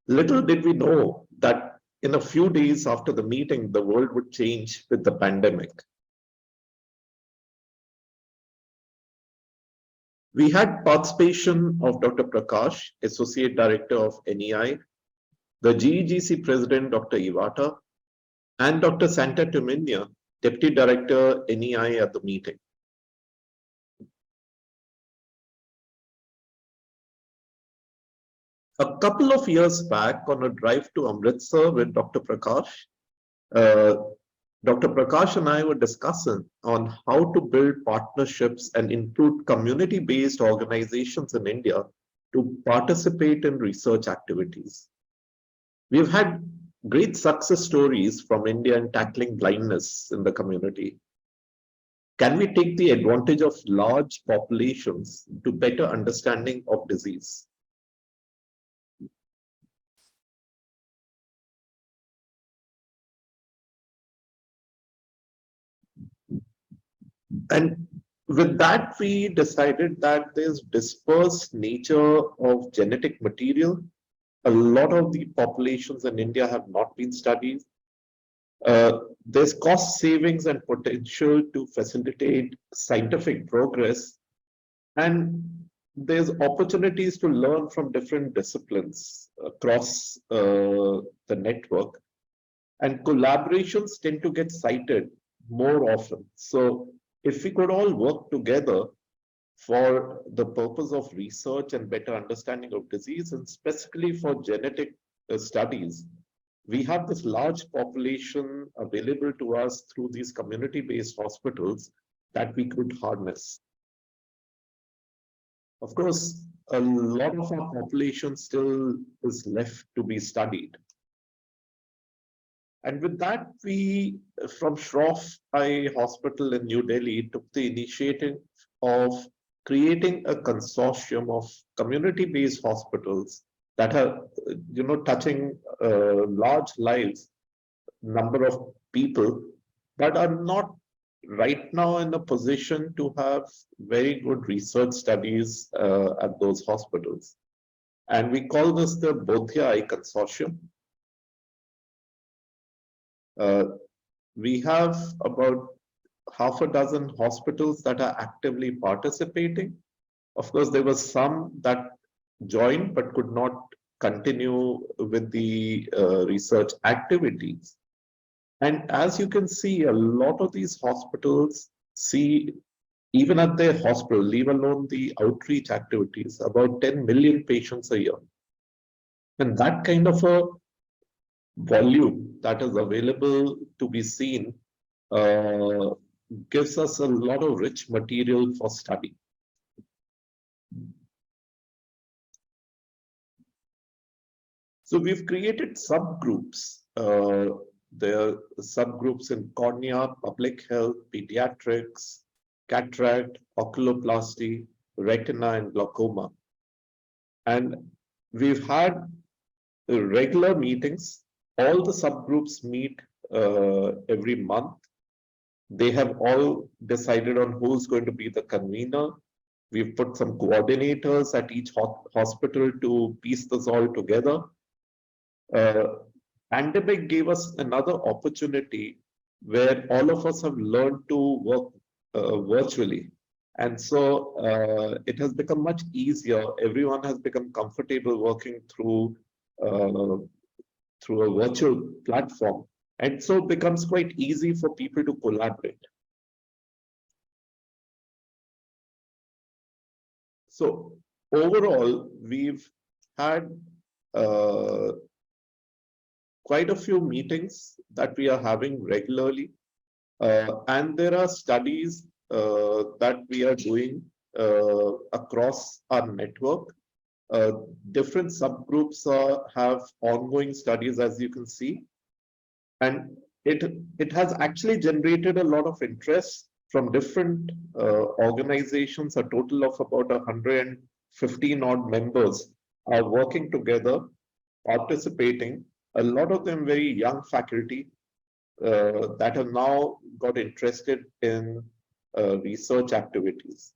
Little did we know that in a few days after the meeting, the world would change with the pandemic. We had participation of Dr. Prakash, Associate Director of NEI, the GEGC President, Dr. Iwata, and Dr. Santa Tuminia, Deputy Director, NEI at the meeting. A couple of years back, on a drive to Amritsar with Dr. Prakash, Dr. Prakash and I were discussing on how to build partnerships and include community-based organizations in India to participate in research activities. We've had great success stories from India in tackling blindness in the community. Can we take the advantage of large populations to better understanding of disease? And with that, we decided that there's dispersed nature of genetic material. A lot of the populations in India have not been studied. There's cost savings and potential to facilitate scientific progress. And there's opportunities to learn from different disciplines across the network. And collaborations tend to get cited more often. So if we could all work together for the purpose of research and better understanding of disease, and specifically for genetic studies, we have this large population available to us through these community-based hospitals that we could harness. Of course, a lot of our population still is left to be studied. And with that, we, from Shroff Eye Hospital in New Delhi, took the initiative of creating a consortium of community-based hospitals that are, touching large lives, number of people, but are not right now in a position to have very good research studies at those hospitals. And we call this the Bodhya Eye Consortium. We have about half a dozen hospitals that are actively participating. Of course, there were some that joined but could not continue with the research activities. And as you can see, a lot of these hospitals see, even at their hospital, leave alone the outreach activities, about 10 million patients a year. And that kind of a volume that is available to be seen gives us a lot of rich material for study. So we've created subgroups. There are subgroups in cornea, public health, pediatrics, cataract, oculoplasty, retina, and glaucoma. And we've had regular meetings. All the subgroups meet every month. They have all decided on who's going to be the convener. We've put some coordinators at each hospital to piece this all together. Pandemic gave us another opportunity where all of us have learned to work virtually. And so it has become much easier. Everyone has become comfortable working through a virtual platform. And so it becomes quite easy for people to collaborate. So overall, we've had quite a few meetings that we are having regularly. And there are studies that we are doing across our network. Different subgroups have ongoing studies, as you can see. And it has actually generated a lot of interest from different organizations. A total of about 115 odd members are working together, participating. A lot of them very young faculty that have now got interested in research activities.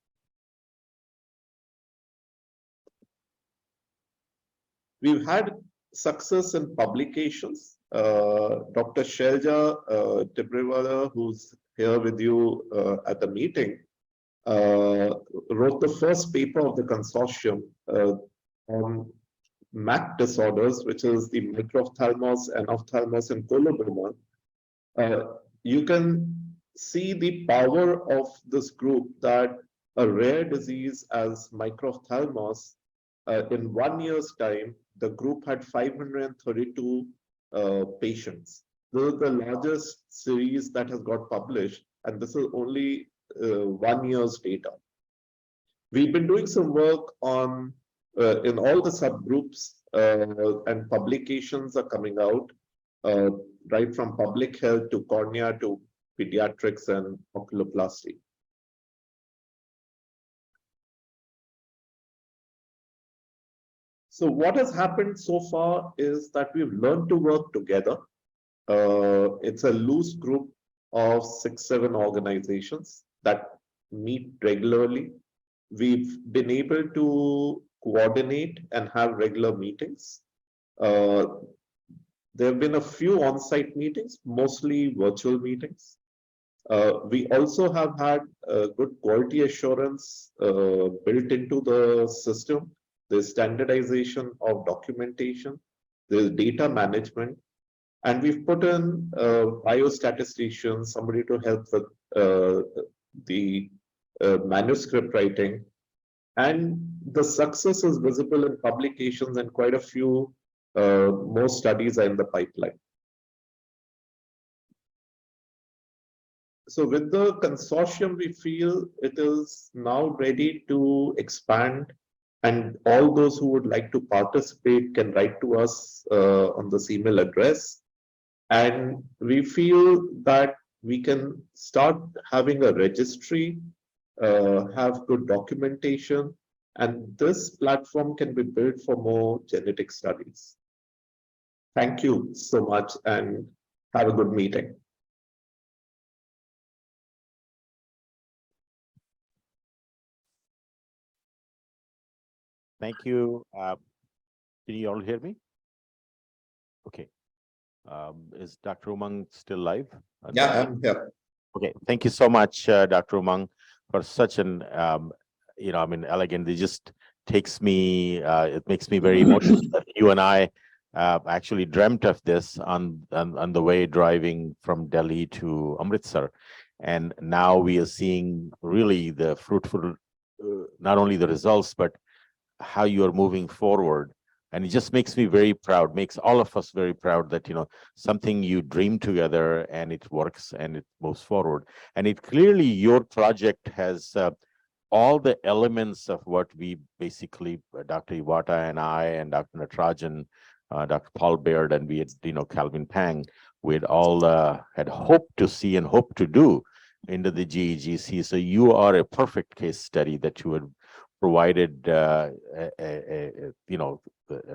We've had success in publications. Dr. Shelja Tibrewala, who's here with you at the meeting, wrote the first paper of the consortium on MAC disorders, which is the microphthalmos and ophthalmos and coloboma. You can see the power of this group, that a rare disease as microphthalmos, in 1 year's time, the group had 532 patients. This is the largest series that has got published, and this is only 1 year's data. We've been doing some work on in all the subgroups, and publications are coming out, right from public health to cornea to pediatrics and oculoplasty. So what has happened so far is that we've learned to work together. It's a loose group of 6-7 organizations that meet regularly. We've been able to coordinate and have regular meetings. There have been a few on-site meetings, mostly virtual meetings. We also have had good quality assurance built into the system. There's standardization of documentation, there's data management, and we've put in biostatisticians, somebody to help with the manuscript writing. And the success is visible in publications, and quite a few more studies are in the pipeline. So with the consortium, we feel it is now ready to expand, and all those who would like to participate can write to us on this email address. And we feel that we can start having a registry, have good documentation, and this platform can be built for more genetic studies. Thank you so much, and have a good meeting. Thank you. Can you all hear me? Okay. Is Dr. Umang still live? Yeah, I'm here. Okay. Thank you so much, Dr. Umang, for such an, elegant. It just takes me, it makes me very emotional that you and I actually dreamt of this on the way driving from Delhi to Amritsar. And now we are seeing really the fruitful, not only the results, but how you are moving forward. And it just makes me very proud, makes all of us very proud that, something you dream together and it works and it moves forward. And it clearly, your project has all the elements of what we basically, Dr. Iwata and I and Dr. Natarajan, Dr. Paul Baird, and we had, Calvin Pang, we had all had hoped to see and hoped to do. into the GEGC. So you are a perfect case study that you had provided, an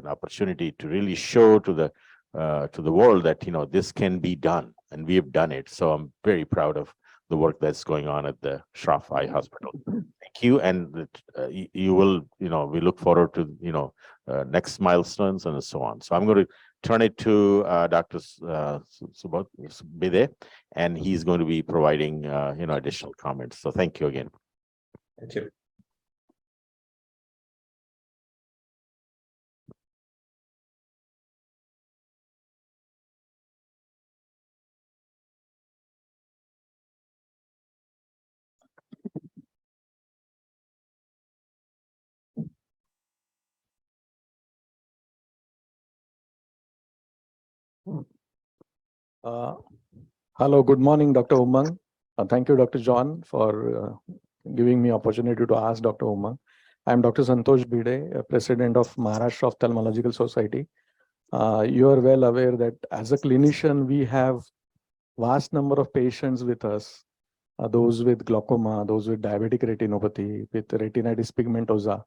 opportunity to really show to the world that, this can be done, and we have done it. So I'm very proud of the work that's going on at the Shroff Eye Hospital. Thank you, and you will, we look forward to, next milestones and so on. So I'm going to turn it to Dr. Subodh Bide, and he's going to be providing, additional comments. So thank you again. Thank you. Hello, good morning, Dr. Umang. Thank you, Dr. John, for giving me opportunity to ask Dr. Umang. I'm Dr. Santosh Bide, President of Maharashtra Ophthalmological Society. You are well aware that as a clinician, we have vast number of patients with us, those with glaucoma, those with diabetic retinopathy, with retinitis pigmentosa.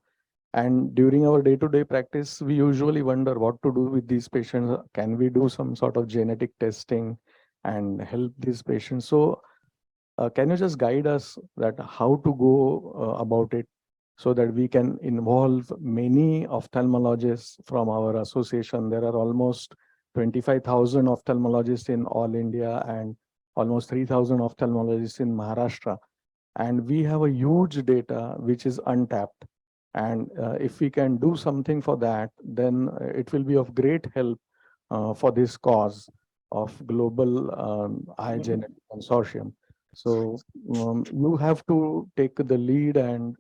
And during our day-to-day practice, we usually wonder what to do with these patients. Can we do some sort of genetic testing and help these patients? So can you just guide us that how to go about it so that we can involve many ophthalmologists from our association? There are almost 25,000 ophthalmologists in all India and almost 3,000 ophthalmologists in Maharashtra. And we have a huge data which is untapped. And if we can do something for that, then it will be of great help for this cause of Global Eye Genetics Consortium. So you have to take the lead and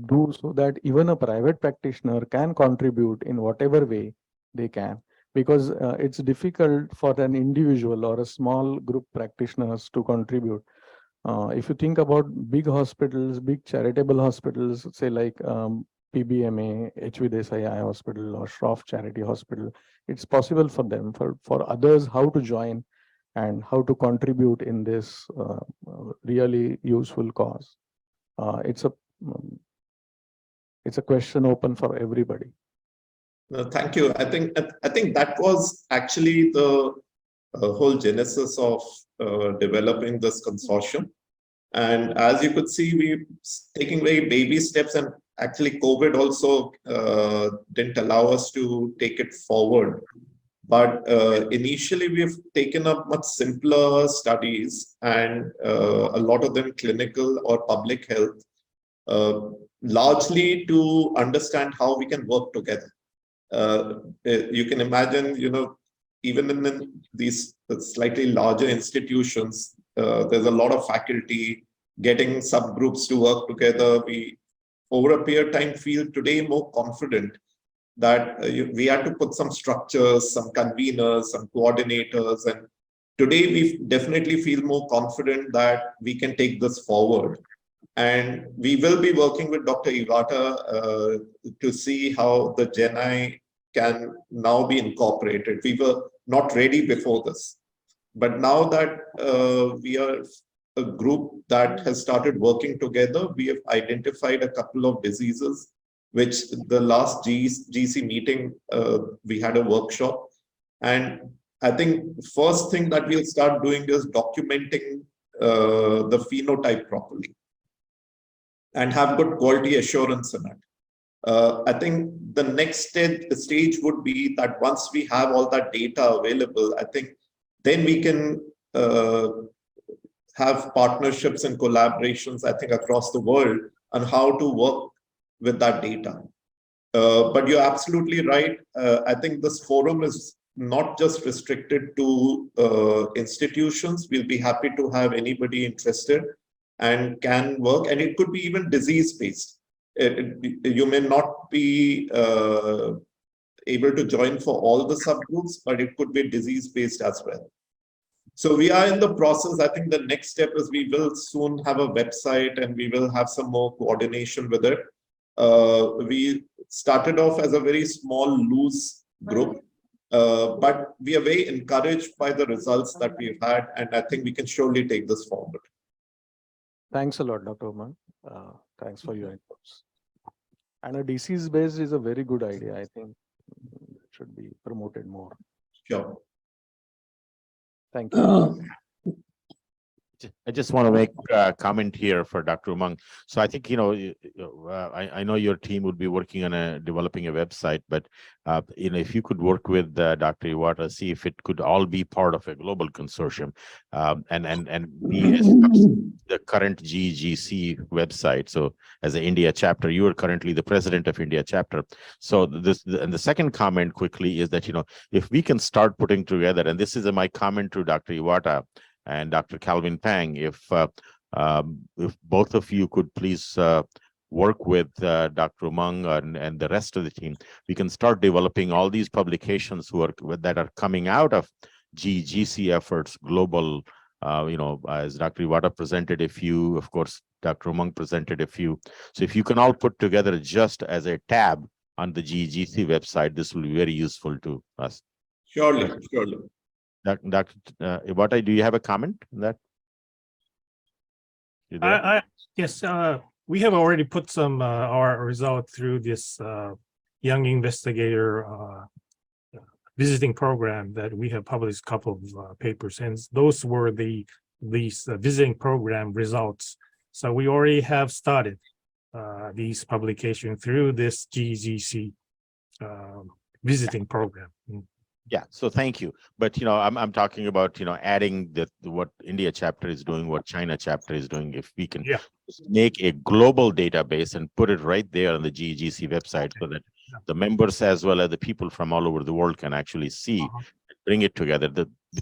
do so that even a private practitioner can contribute in whatever way they can, because it's difficult for an individual or a small group practitioners to contribute. If you think about big hospitals, big charitable hospitals, say like PBMA, HV Desai Eye Hospital or Shroff Charity Hospital, it's possible for them. For others, how to join and how to contribute in this really useful cause. It's a question open for everybody. No, thank you. I think that was actually the whole genesis of developing this consortium. And as you could see, we're taking very baby steps, and actually COVID also didn't allow us to take it forward. But initially, we've taken up much simpler studies, and a lot of them clinical or public health, largely to understand how we can work together. You can imagine, even in these slightly larger institutions, there's a lot of faculty getting subgroups to work together. We, over a period of time, feel today more confident that we had to put some structures, some conveners, some coordinators. And today we definitely feel more confident that we can take this forward. And we will be working with Dr. Iwata to see how the GenEye can now be incorporated. We were not ready before this. But now that we are a group that has started working together, we have identified a couple of diseases, which the last GEC meeting, we had a workshop. And I think first thing that we'll start doing is documenting the phenotype properly and have good quality assurance in it. I think the next stage would be that once we have all that data available, I think then we can have partnerships and collaborations, I think, across the world on how to work with that data. But you're absolutely right. I think this forum is not just restricted to institutions. We'll be happy to have anybody interested and can work, and it could be even disease-based. You may not be able to join for all the subgroups, but it could be disease-based as well. So we are in the process. I think the next step is we will soon have a website, and we will have some more coordination with it. We started off as a very small, loose group, but we are very encouraged by the results that we've had, and I think we can surely take this forward. Thanks a lot, Dr. Umang. Thanks for your inputs. And a disease based is a very good idea. I think it should be promoted more. Sure. Thank you. I just want to make a comment here for Dr. Umang. So I think, I know your team would be working on developing a website, but, if you could work with Dr. Iwata, see if it could all be part of a global consortium, and be the current GEGC website. So as an India chapter, you are currently the president of India chapter. So and the second comment quickly is that, if we can start putting together, and this is my comment to Dr. Iwata and Dr. Calvin Pang, if both of you could please work with Dr. Umang and the rest of the team, we can start developing all these publications that are coming out of GEGC efforts, global, as Dr. Iwata presented a few, of course, Dr. Umang presented a few. So if you can all put together just as a tab on the GEGC website, this will be very useful to us. Surely, surely. Dr. Iwata, do you have a comment on that? You there? Yes, we have already put some our result through this young investigator visiting program that we have published a couple of papers, and those were these visiting program results. So we already have started these publications through this GEGC visiting program. Yeah, so thank you. But I'm talking about adding what India chapter is doing, what China chapter is doing. If we can just make a global database and put it right there on the GEGC website, so that the members as well as the people from all over the world can actually see, bring it together.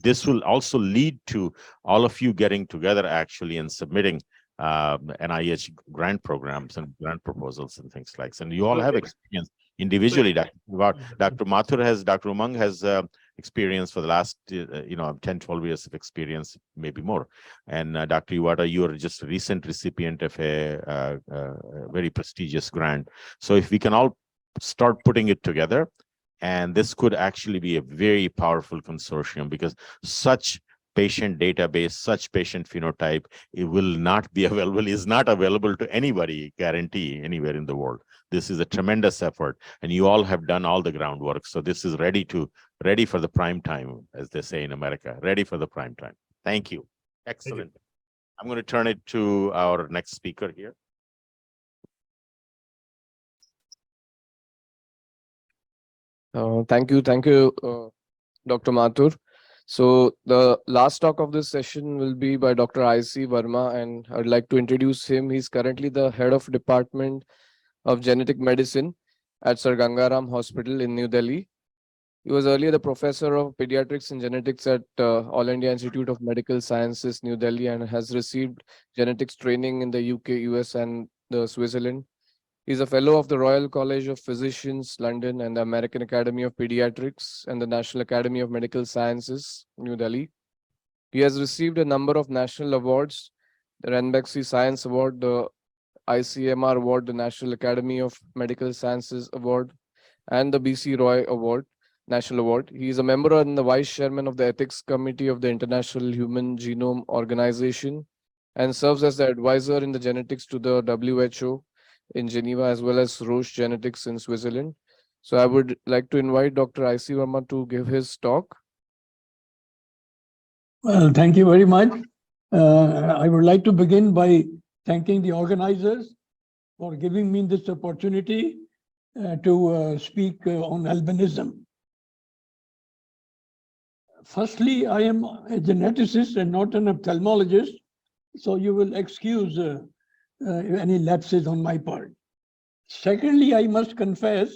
This will also lead to all of you getting together actually and submitting NIH grant programs and grant proposals and things like that. And you all have experience individually. Dr. Umang has experience for the last 10-12 years of experience, maybe more. And Dr. Iwata, you are just a recent recipient of a very prestigious grant. So if we can all start putting it together, and this could actually be a very powerful consortium, because such patient database, such patient phenotype, it will not be available, is not available to anybody, guarantee, anywhere in the world. This is a tremendous effort, and you all have done all the groundwork. So this is ready for the prime time, as they say in America, ready for the prime time. Thank you. Excellent. Thank you. I'm going to turn it to our next speaker here. Thank you, Dr. Mathur. So the last talk of this session will be by Dr. I.C. Verma, and I'd like to introduce him. He's currently the head of Department of Genetic Medicine at Sir Gangaram Hospital in New Delhi. He was earlier the professor of pediatrics and genetics at All India Institute of Medical Sciences, New Delhi, and has received genetics training in the UK, US, and Switzerland. He's a fellow of the Royal College of Physicians, London, and the American Academy of Pediatrics and the National Academy of Medical Sciences, New Delhi. He has received a number of national awards, the Ranbaxy Science Award, the ICMR Award, the National Academy of Medical Sciences Award, and the BC Roy Award, National Award. He is a member and the vice chairman of the Ethics Committee of the International Human Genome Organization, and serves as the advisor in the genetics to the WHO in Geneva, as well as Roche Genetics in Switzerland. So I would like to invite Dr. I.C. Verma to give his talk. Well, thank you very much. I would like to begin by thanking the organizers for giving me this opportunity to speak on albinism. Firstly, I am a geneticist and not an ophthalmologist, so you will excuse any lapses on my part. Secondly, I must confess,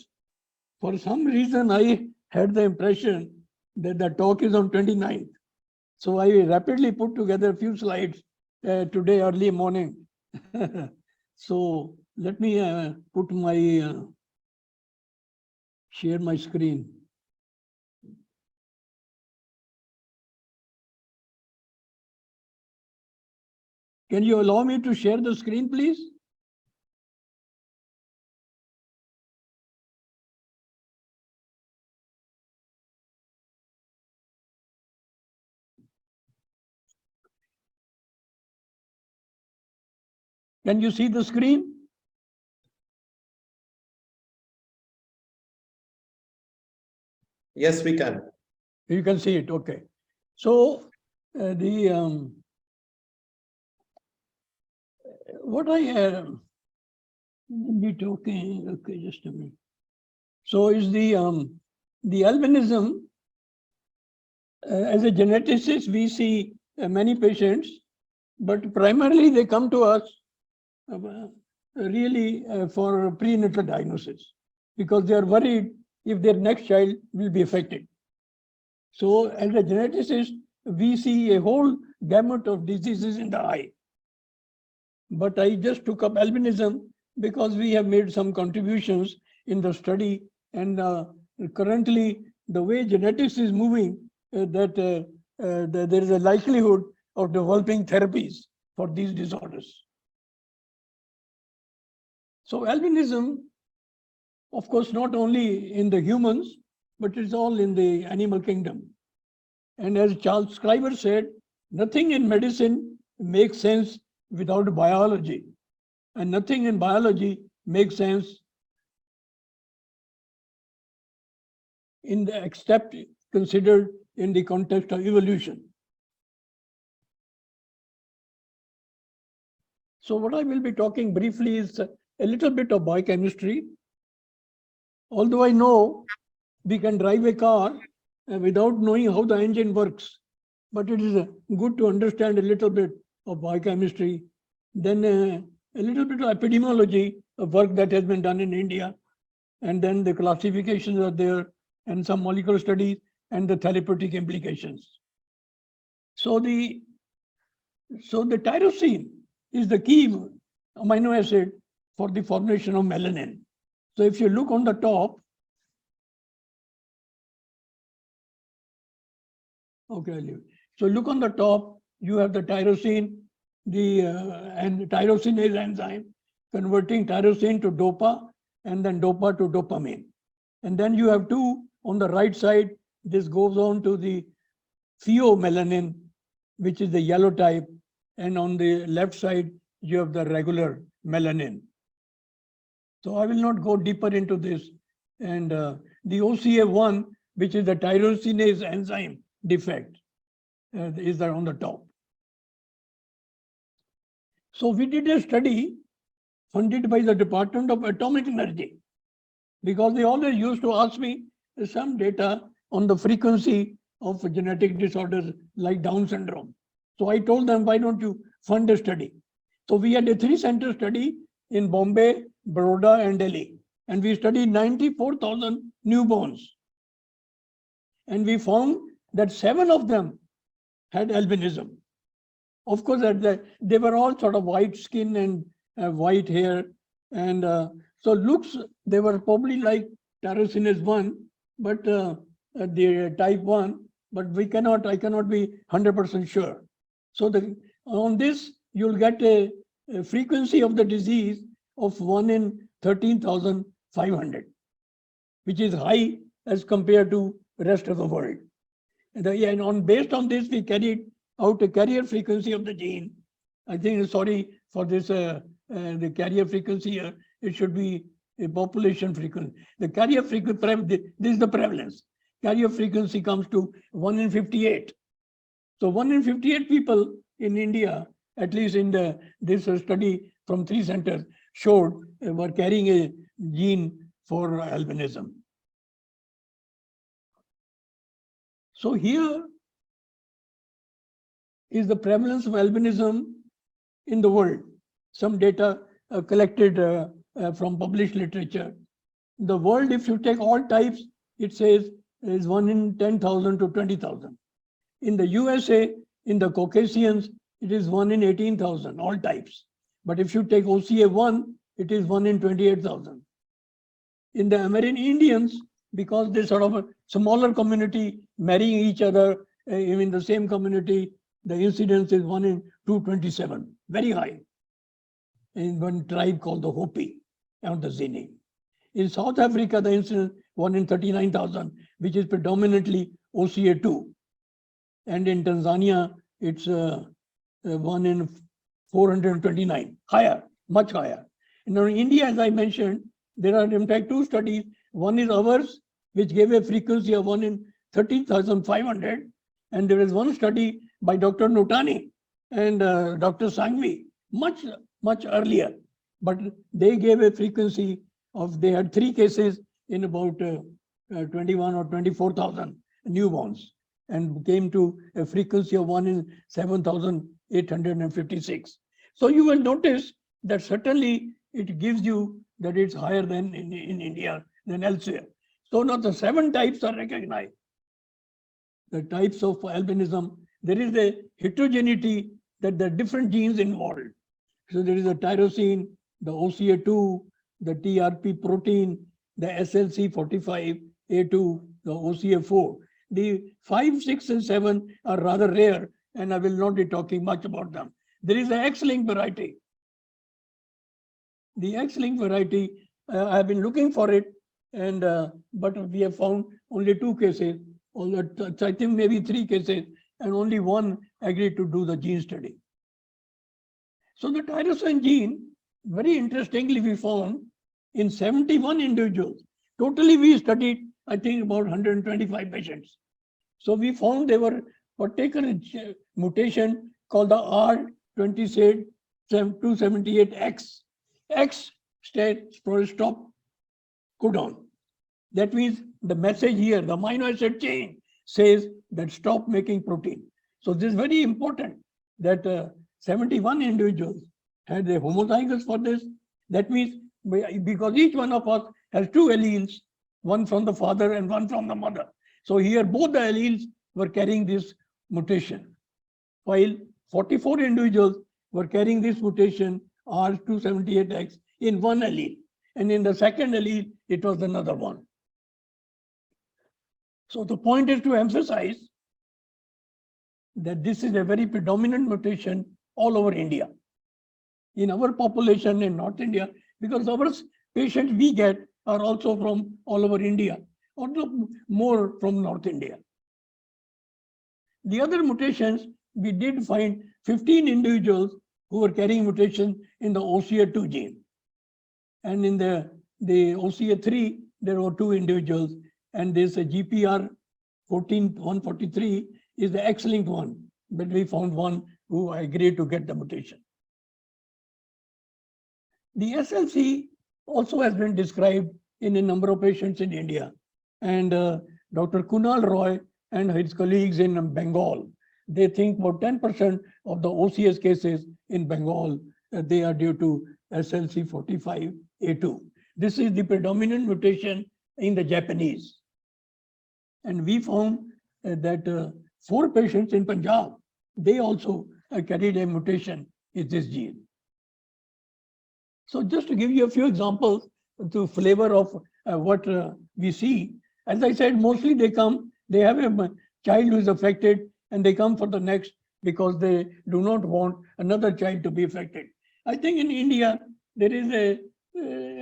for some reason, I had the impression that the talk is on 29th. So I rapidly put together a few slides today early morning. So let me put my share my screen. Can you allow me to share the screen, please? Can you see the screen? Yes, we can. You can see it, okay. So what I am be talking, okay, just a minute. So is the albinism, as a geneticist, we see many patients, but primarily they come to us really for prenatal diagnosis, because they are worried if their next child will be affected. So as a geneticist, we see a whole gamut of diseases in the eye. But I just took up albinism because we have made some contributions in the study, and currently the way genetics is moving, that there is a likelihood of developing therapies for these disorders. So albinism, of course, not only in the humans, but it's all in the animal kingdom. And as Charles Schreiber said, nothing in medicine makes sense without biology, and nothing in biology makes sense in the except considered in the context of evolution. So what I will be talking briefly is a little bit of biochemistry. Although I know we can drive a car without knowing how the engine works, but it is good to understand a little bit of biochemistry. Then a little bit of epidemiology, of work that has been done in India, and then the classifications are there, and some molecular studies and the therapeutic implications. So the tyrosine is the key amino acid for the formation of melanin. So if you look on the top, okay, I'll leave it. So look on the top, you have the tyrosine, and the tyrosinase enzyme converting tyrosine to dopa, and then dopa to dopamine. And then you have two on the right side. This goes on to the pheomelanin, which is the yellow type, and on the left side you have the regular melanin. So I will not go deeper into this. And the OCA1, which is the tyrosinase enzyme defect, is there on the top. So we did a study funded by the Department of Atomic Energy, because they always used to ask me some data on the frequency of genetic disorders like Down syndrome. So I told them, why don't you fund a study? So we had a 3-center study in Bombay, Baroda, and Delhi. And we studied 94,000 newborns. And we found that 7 of them had albinism. Of course, they were all sort of white skin and white hair. And so looks, they were probably like tyrosinase 1, but the type 1, but I cannot be 100% sure. So on this, you'll get a frequency of the disease of 1 in 13,500, which is high as compared to the rest of the world. And based on this, we carried out a carrier frequency of the gene. I think, sorry for this, the carrier frequency here, it should be a population frequency. The carrier frequency, this is the prevalence. Carrier frequency comes to 1 in 58. So 1 in 58 people in India, at least in this study from 3 centers, showed were carrying a gene for albinism. So here is the prevalence of albinism in the world. Some data collected from published literature. In the world, if you take all types, it says is 1 in 10,000 to 20,000. In the USA, in the Caucasians, it is 1 in 18,000, all types. But if you take OCA1, it is 1 in 28,000. In the American Indians, because they sort of a smaller community marrying each other in the same community, the incidence is 1 in 227, very high. In one tribe called the Hopi and the Zini. In South Africa, the incidence 1 in 39,000, which is predominantly OCA2. And in Tanzania, it's 1 in 429, higher. much higher. In India, as I mentioned, there are in fact two studies. One is ours, which gave a frequency of 1 in 13,500. And there is one study by Dr. Notani and Dr. Sangvi, much earlier. But they gave a frequency of, they had 3 cases in about 21 or 24,000 newborns and came to a frequency of 1 in 7,856. So you will notice that certainly it gives you that it's higher than in India than elsewhere. So now the 7 types are recognized. The types of albinism, there is a heterogeneity that there are different genes involved. So there is a tyrosine, the OCA2, the TRP protein, the SLC45A2, the OCA4. The 5, 6, and 7 are rather rare, and I will not be talking much about them. There is an X-linked variety. The X-linked variety, I have been looking for it, and but we have found only 2 cases. I think maybe 3 cases, and only 1 agreed to do the gene study. So the tyrosine gene, very interestingly, we found in 71 individuals. Totally, we studied, I think, about 125 patients. So we found there were particular mutation called the R278X. X stands for stop codon. That means the message here, the amino acid chain says that stop making protein. So this is very important that 71 individuals had a homozygous for this. That means because each one of us has 2 alleles, one from the father and one from the mother. So here both the alleles were carrying this mutation, while 44 individuals were carrying this mutation R278X in 1 allele, and in the second allele it was another one. So the point is to emphasize that this is a very predominant mutation all over India. In our population in North India, because our patients we get are also from all over India, although more from North India. The other mutations, we did find 15 individuals who were carrying mutations in the OCA2 gene. And in the OCA3, there were 2 individuals, and there's a GPR 14143 is the X-linked one, but we found 1 who agreed to get the mutation. The SLC also has been described in a number of patients in India, and Dr. Kunal Roy and his colleagues in Bengal, they think about 10% of the OCS cases in Bengal, they are due to SLC45A2. This is the predominant mutation in the Japanese. And we found that 4 patients in Punjab, they also carried a mutation in this gene. So just to give you a few examples to flavor of what we see, as I said, mostly they have a child who is affected and they come for the next because they do not want another child to be affected. I think in India, there is a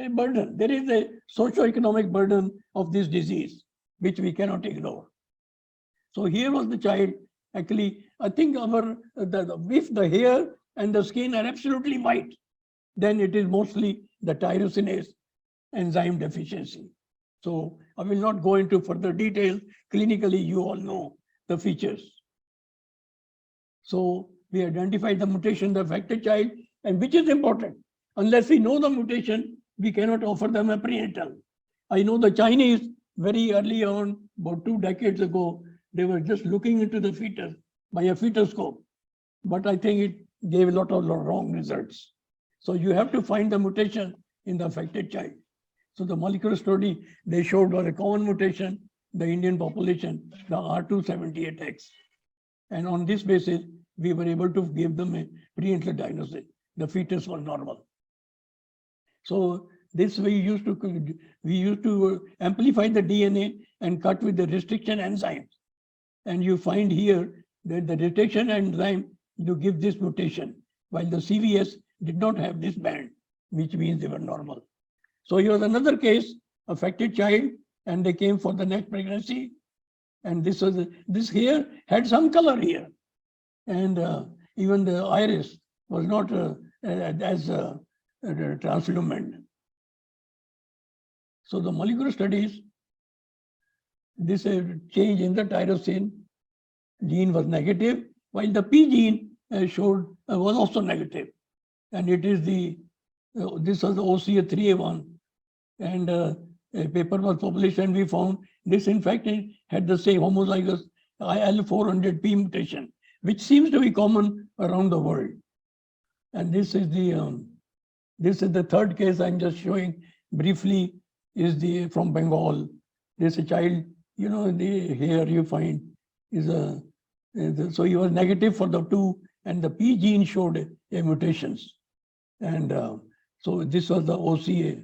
burden, there is a socio-economic burden of this disease, which we cannot ignore. So here was the child, actually, I think if the hair and the skin are absolutely white, then it is mostly the tyrosinase enzyme deficiency. So I will not go into further details. Clinically, you all know the features. So we identified the mutation, the affected child, and which is important. Unless we know the mutation, we cannot offer them a prenatal. I know the Chinese, very early on, about 2 decades ago, they were just looking into the fetus by a fetoscope. But I think it gave a lot of wrong results. So you have to find the mutation in the affected child. So the molecular study they showed was a common mutation, the Indian population, the R278X. And on this basis, we were able to give them a prenatal diagnosis. The fetus was normal. So this we used to amplify the DNA and cut with the restriction enzymes. And you find here that the restriction enzyme you give this mutation, while the CVS did not have this band, which means they were normal. So here was another case, affected child, and they came for the next pregnancy. And this hair had some color here. And even the iris was not as translucent. So the molecular studies, this change in the tyrosine gene was negative, while the P gene was also negative. And it is this was the OCA3A1. And a paper was published and we found this in fact had the same homozygous IL400P mutation, which seems to be common around the world. And this is the third case I'm just showing briefly, is from Bengal. This child, here you find so he was negative for the two, and the P gene showed a mutations. And so this was the OCA.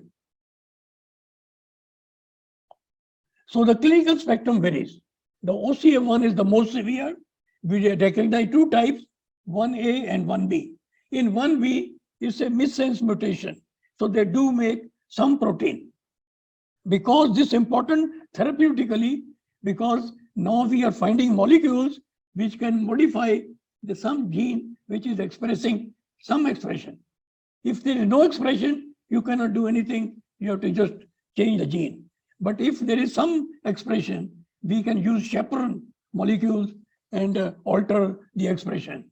So the clinical spectrum varies. The OCA1 is the most severe. We recognize two types, 1A and 1B. In 1B, it's a missense mutation. So they do make some protein. Because this is important therapeutically, because now we are finding molecules which can modify some gene which is expressing some expression. If there is no expression, you cannot do anything. You have to just change the gene. But if there is some expression, we can use chaperone molecules and alter the expression.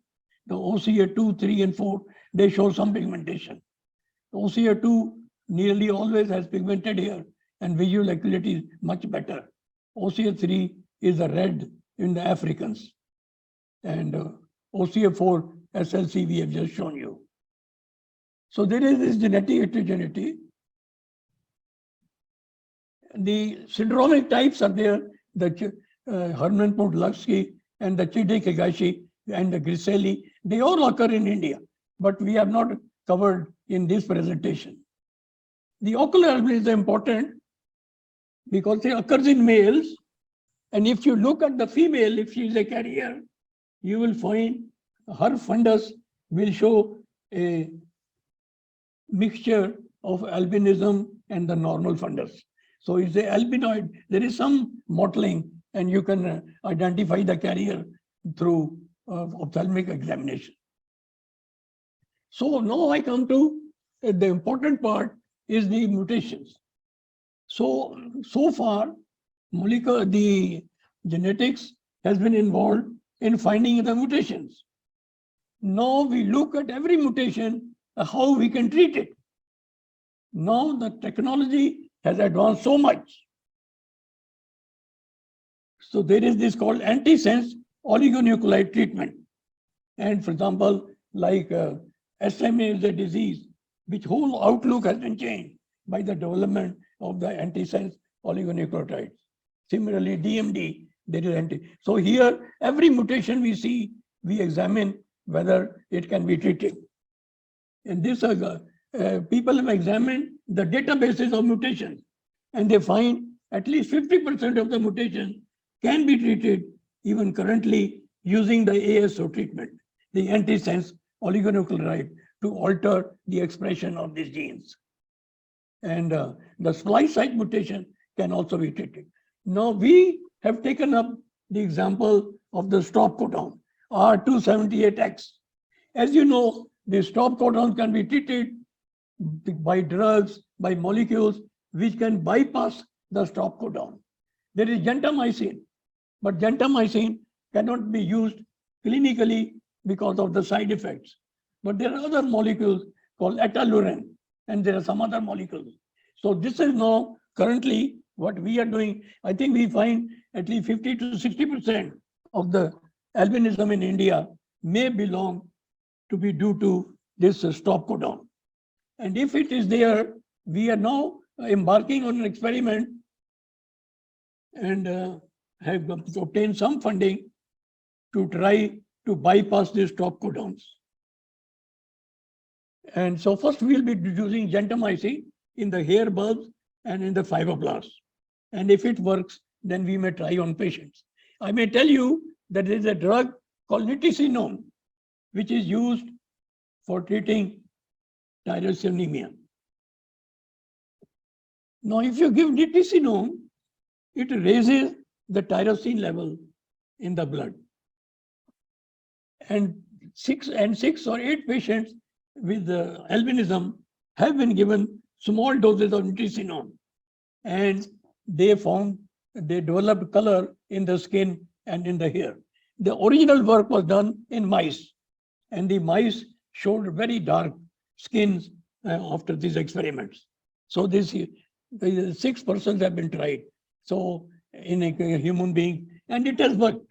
The OCA2, 3, and 4, they show some pigmentation. The OCA2 nearly always has pigmented hair, and visual acuity is much better. OCA3 is the red in the Africans. And OCA4, SLC, we have just shown you. So there is this genetic heterogeneity. The syndromic types are there, the Hermann-Podolsky and the Chide-Higashi and the Griscelli. They all occur in India, but we have not covered in this presentation. The ocular albinism is important because it occurs in males. And if you look at the female, if she is a carrier, you will find her fundus will show a mixture of albinism and the normal fundus. So it's a albinoid. There is some mottling, and you can identify the carrier through ophthalmic examination. So now I come to the important part is the mutations. So far, the genetics has been involved in finding the mutations. Now we look at every mutation, how we can treat it. Now the technology has advanced so much. So there is this called antisense oligonucleotide treatment. And for example, like SMA is a disease which whole outlook has been changed by the development of the antisense oligonucleotides. Similarly, DMD, there is So here, every mutation we see, we examine whether it can be treated. And this people have examined the databases of mutations, and they find at least 50% of the mutations can be treated even currently using the ASO treatment, the antisense oligonucleotide, to alter the expression of these genes. And the splice site mutation can also be treated. Now we have taken up the example of the stop codon, R278X. As you know, the stop codons can be treated by drugs, by molecules, which can bypass the stop codon. There is gentamicin, but gentamicin cannot be used clinically because of the side effects. But there are other molecules called etalurin, and there are some other molecules. So this is now currently what we are doing. I think we find at least 50 to 60% of the albinism in India may belong to be due to this stop codon. And if it is there, we are now embarking on an experiment and have obtained some funding to try to bypass these stop codons. And so first we'll be using gentamicin in the hair bulbs and in the fibroblasts. And if it works, then we may try on patients. I may tell you that there is a drug called nitisinone, which is used for treating tyrosinemia. Now, if you give nitisinone, it raises the tyrosine level in the blood. And six or eight patients with albinism have been given small doses of nitisinone, and they developed color in the skin and in the hair. The original work was done in mice, and the mice showed very dark skins after these experiments. So the 6 persons have been tried. So in a human being, and it has worked.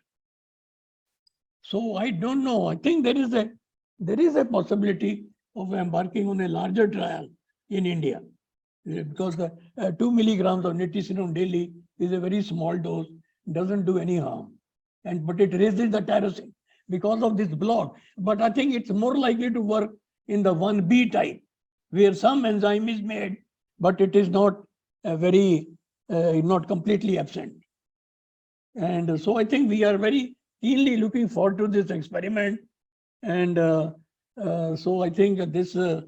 So I don't know. I think there is a possibility of embarking on a larger trial in India, because the 2 milligrams of nitisinone daily is a very small dose, doesn't do any harm, but it raises the tyrosine because of this block. But I think it's more likely to work in the 1B type, where some enzyme is made, but it is not not completely absent. And so I think we are very keenly looking forward to this experiment. And so I think this, so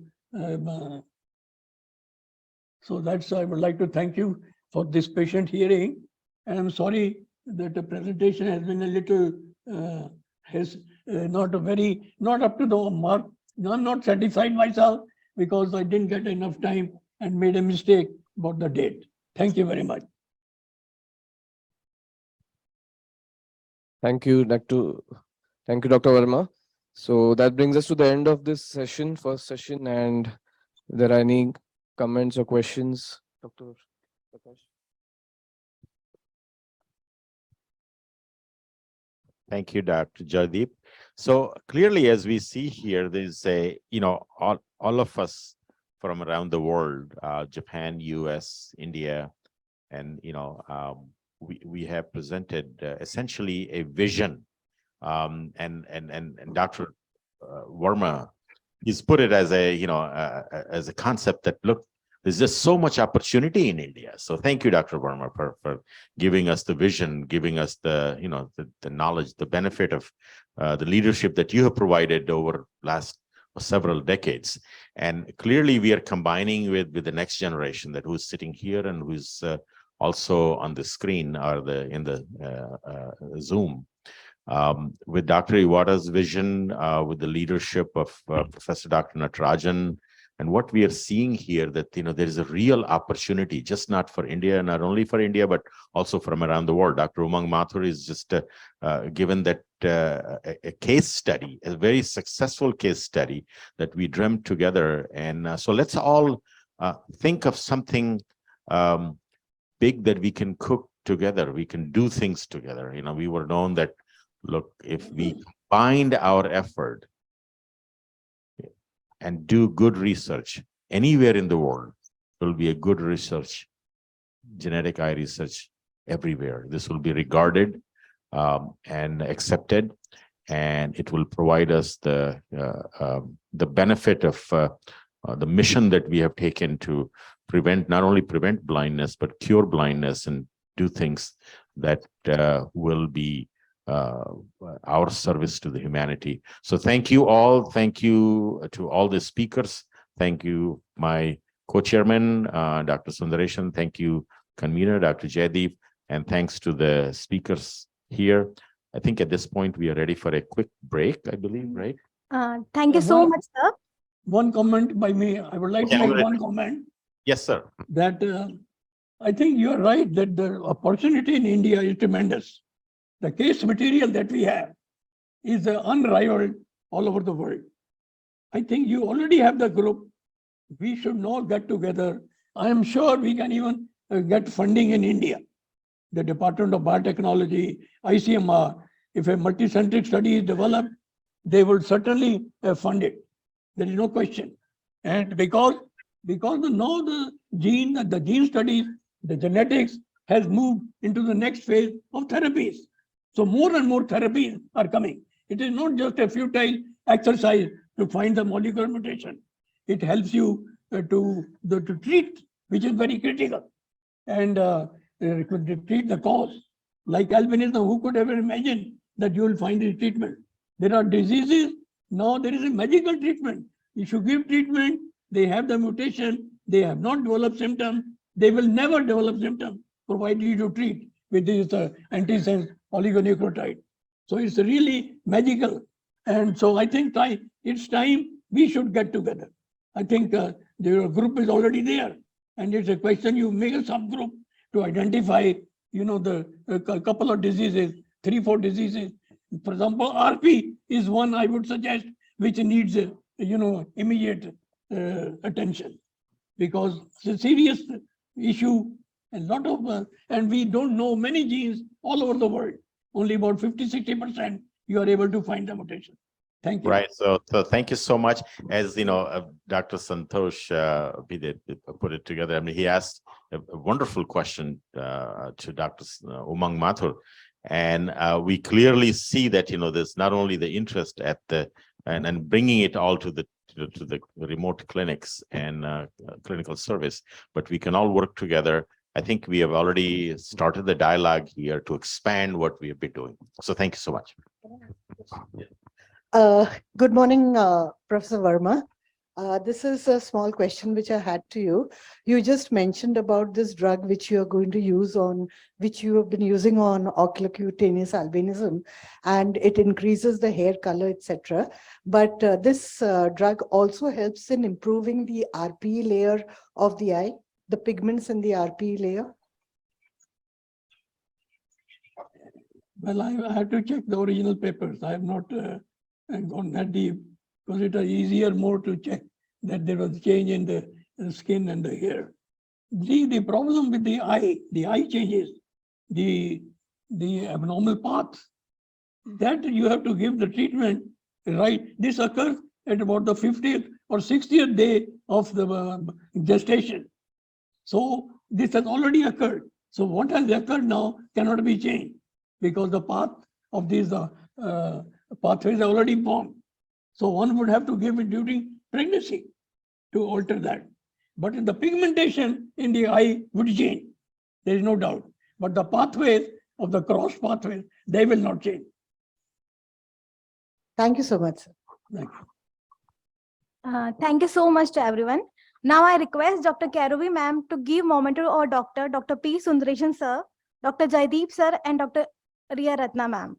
that's, I would like to thank you for this patient hearing. And I'm sorry that the presentation has been a little, not up to the mark. I'm not satisfied myself because I didn't get enough time and made a mistake about the date. Thank you very much. Thank you, Dr. Verma. So that brings us to the end of this session, first session. And if there are any comments or questions, Dr. Prakash? Thank you, Dr. Jaydeep. So clearly, as we see here, there's all of us from around the world, Japan, US, India, and we have presented essentially a vision, and Dr. Verma, he's put it as as a concept that, look, there's just so much opportunity in India. So thank you, Dr. Verma, for giving us the vision, giving us the knowledge, the benefit of the leadership that you have provided over last several decades. And clearly we are combining with the next generation, that who's sitting here and who's also on the screen or in the Zoom, with Dr. Iwata's vision, with the leadership of Professor Dr. Natarajan. And what we are seeing here, that there is a real opportunity, just not for India, not only for India, but also from around the world. Dr. Umang Mathur is just given that a case study, a very successful case study that we dreamt together. And so let's all think of something big that we can cook together. We can do things together. We were known that, look, if we combined our effort and do good research anywhere in the world, there will be a good research, genetic eye research everywhere. This will be regarded and accepted, and it will provide us the benefit of the mission that we have taken to not only prevent blindness, but cure blindness and do things that will be our service to the humanity. So thank you all. Thank you to all the speakers. Thank you, my co-chairman, Dr. Sundaresan. Thank you, convener, Dr. Jaydeep. And thanks to the speakers here. I think at this point, we are ready for a quick break, I believe, right? Thank you so much, sir. One comment by me. I would like to make one comment. Yes, sir. That I think you are right that the opportunity in India is tremendous. The case material that we have is unrivaled all over the world. I think you already have the group. We should now get together. I am sure we can even get funding in India. The Department of Biotechnology, ICMR, if a multicentric study is developed, they will certainly fund it. There is no question. And because now the gene studies, the genetics has moved into the next phase of therapies. So more and more therapies are coming. It is not just a futile exercise to find the molecular mutation. It helps you to treat, which is very critical, and to treat the cause. Like albinism, who could ever imagine that you will find a treatment? There are diseases, now there is a magical treatment. If you give treatment, they have the mutation, they have not developed symptoms, they will never develop symptoms, provided you treat with this antisense oligonucleotide. So it's really magical. And so I think it's time we should get together. I think Your group is already there. And it's a question you make a subgroup to identify, the a couple of diseases, 3-4 diseases. For example, RP is one I would suggest which needs, immediate attention, because it's a serious issue. A lot of, and we don't know many genes all over the world. Only about 50-60% you are able to find the mutation. Thank you. Right. So thank you so much. As you know, Dr. Santosh Bide put it together. I mean, he asked a wonderful question to Dr. Umang Mathur, and we clearly see that there's not only the interest at the and bringing it all to the remote clinics and clinical service, but we can all work together. I think we have already started the dialogue here to expand what we have been doing. So thank you so much. Good morning, Professor Verma. This is a small question which I had to you. You just mentioned about this drug which you are going to use on, which you have been using on oculocutaneous albinism, and it increases the hair color, etc. But this drug also helps in improving the RPE layer of the eye, the pigments in the RPE layer. Well, I have to check the original papers. I have not gone that deep, because it is easier more to check that there was change in the skin and the hair. See, the problem with the eye changes, the abnormal path, that you have to give the treatment, right? This occurs at about the 50th or 60th day of the gestation. So this has already occurred. So what has occurred now cannot be changed, because the path of these pathways are already formed. So one would have to give it during pregnancy to alter that. But in the pigmentation in the eye would change. There is no doubt. But the pathways of the cross pathways, they will not change. Thank you so much, sir. Thank you. Thank you so much to everyone. Now I request Dr. Karuvi ma'am to give moment to our doctor, Dr. P. Sundaresan sir, Dr. Jaideep sir, and Dr. Riya Ratna ma'am.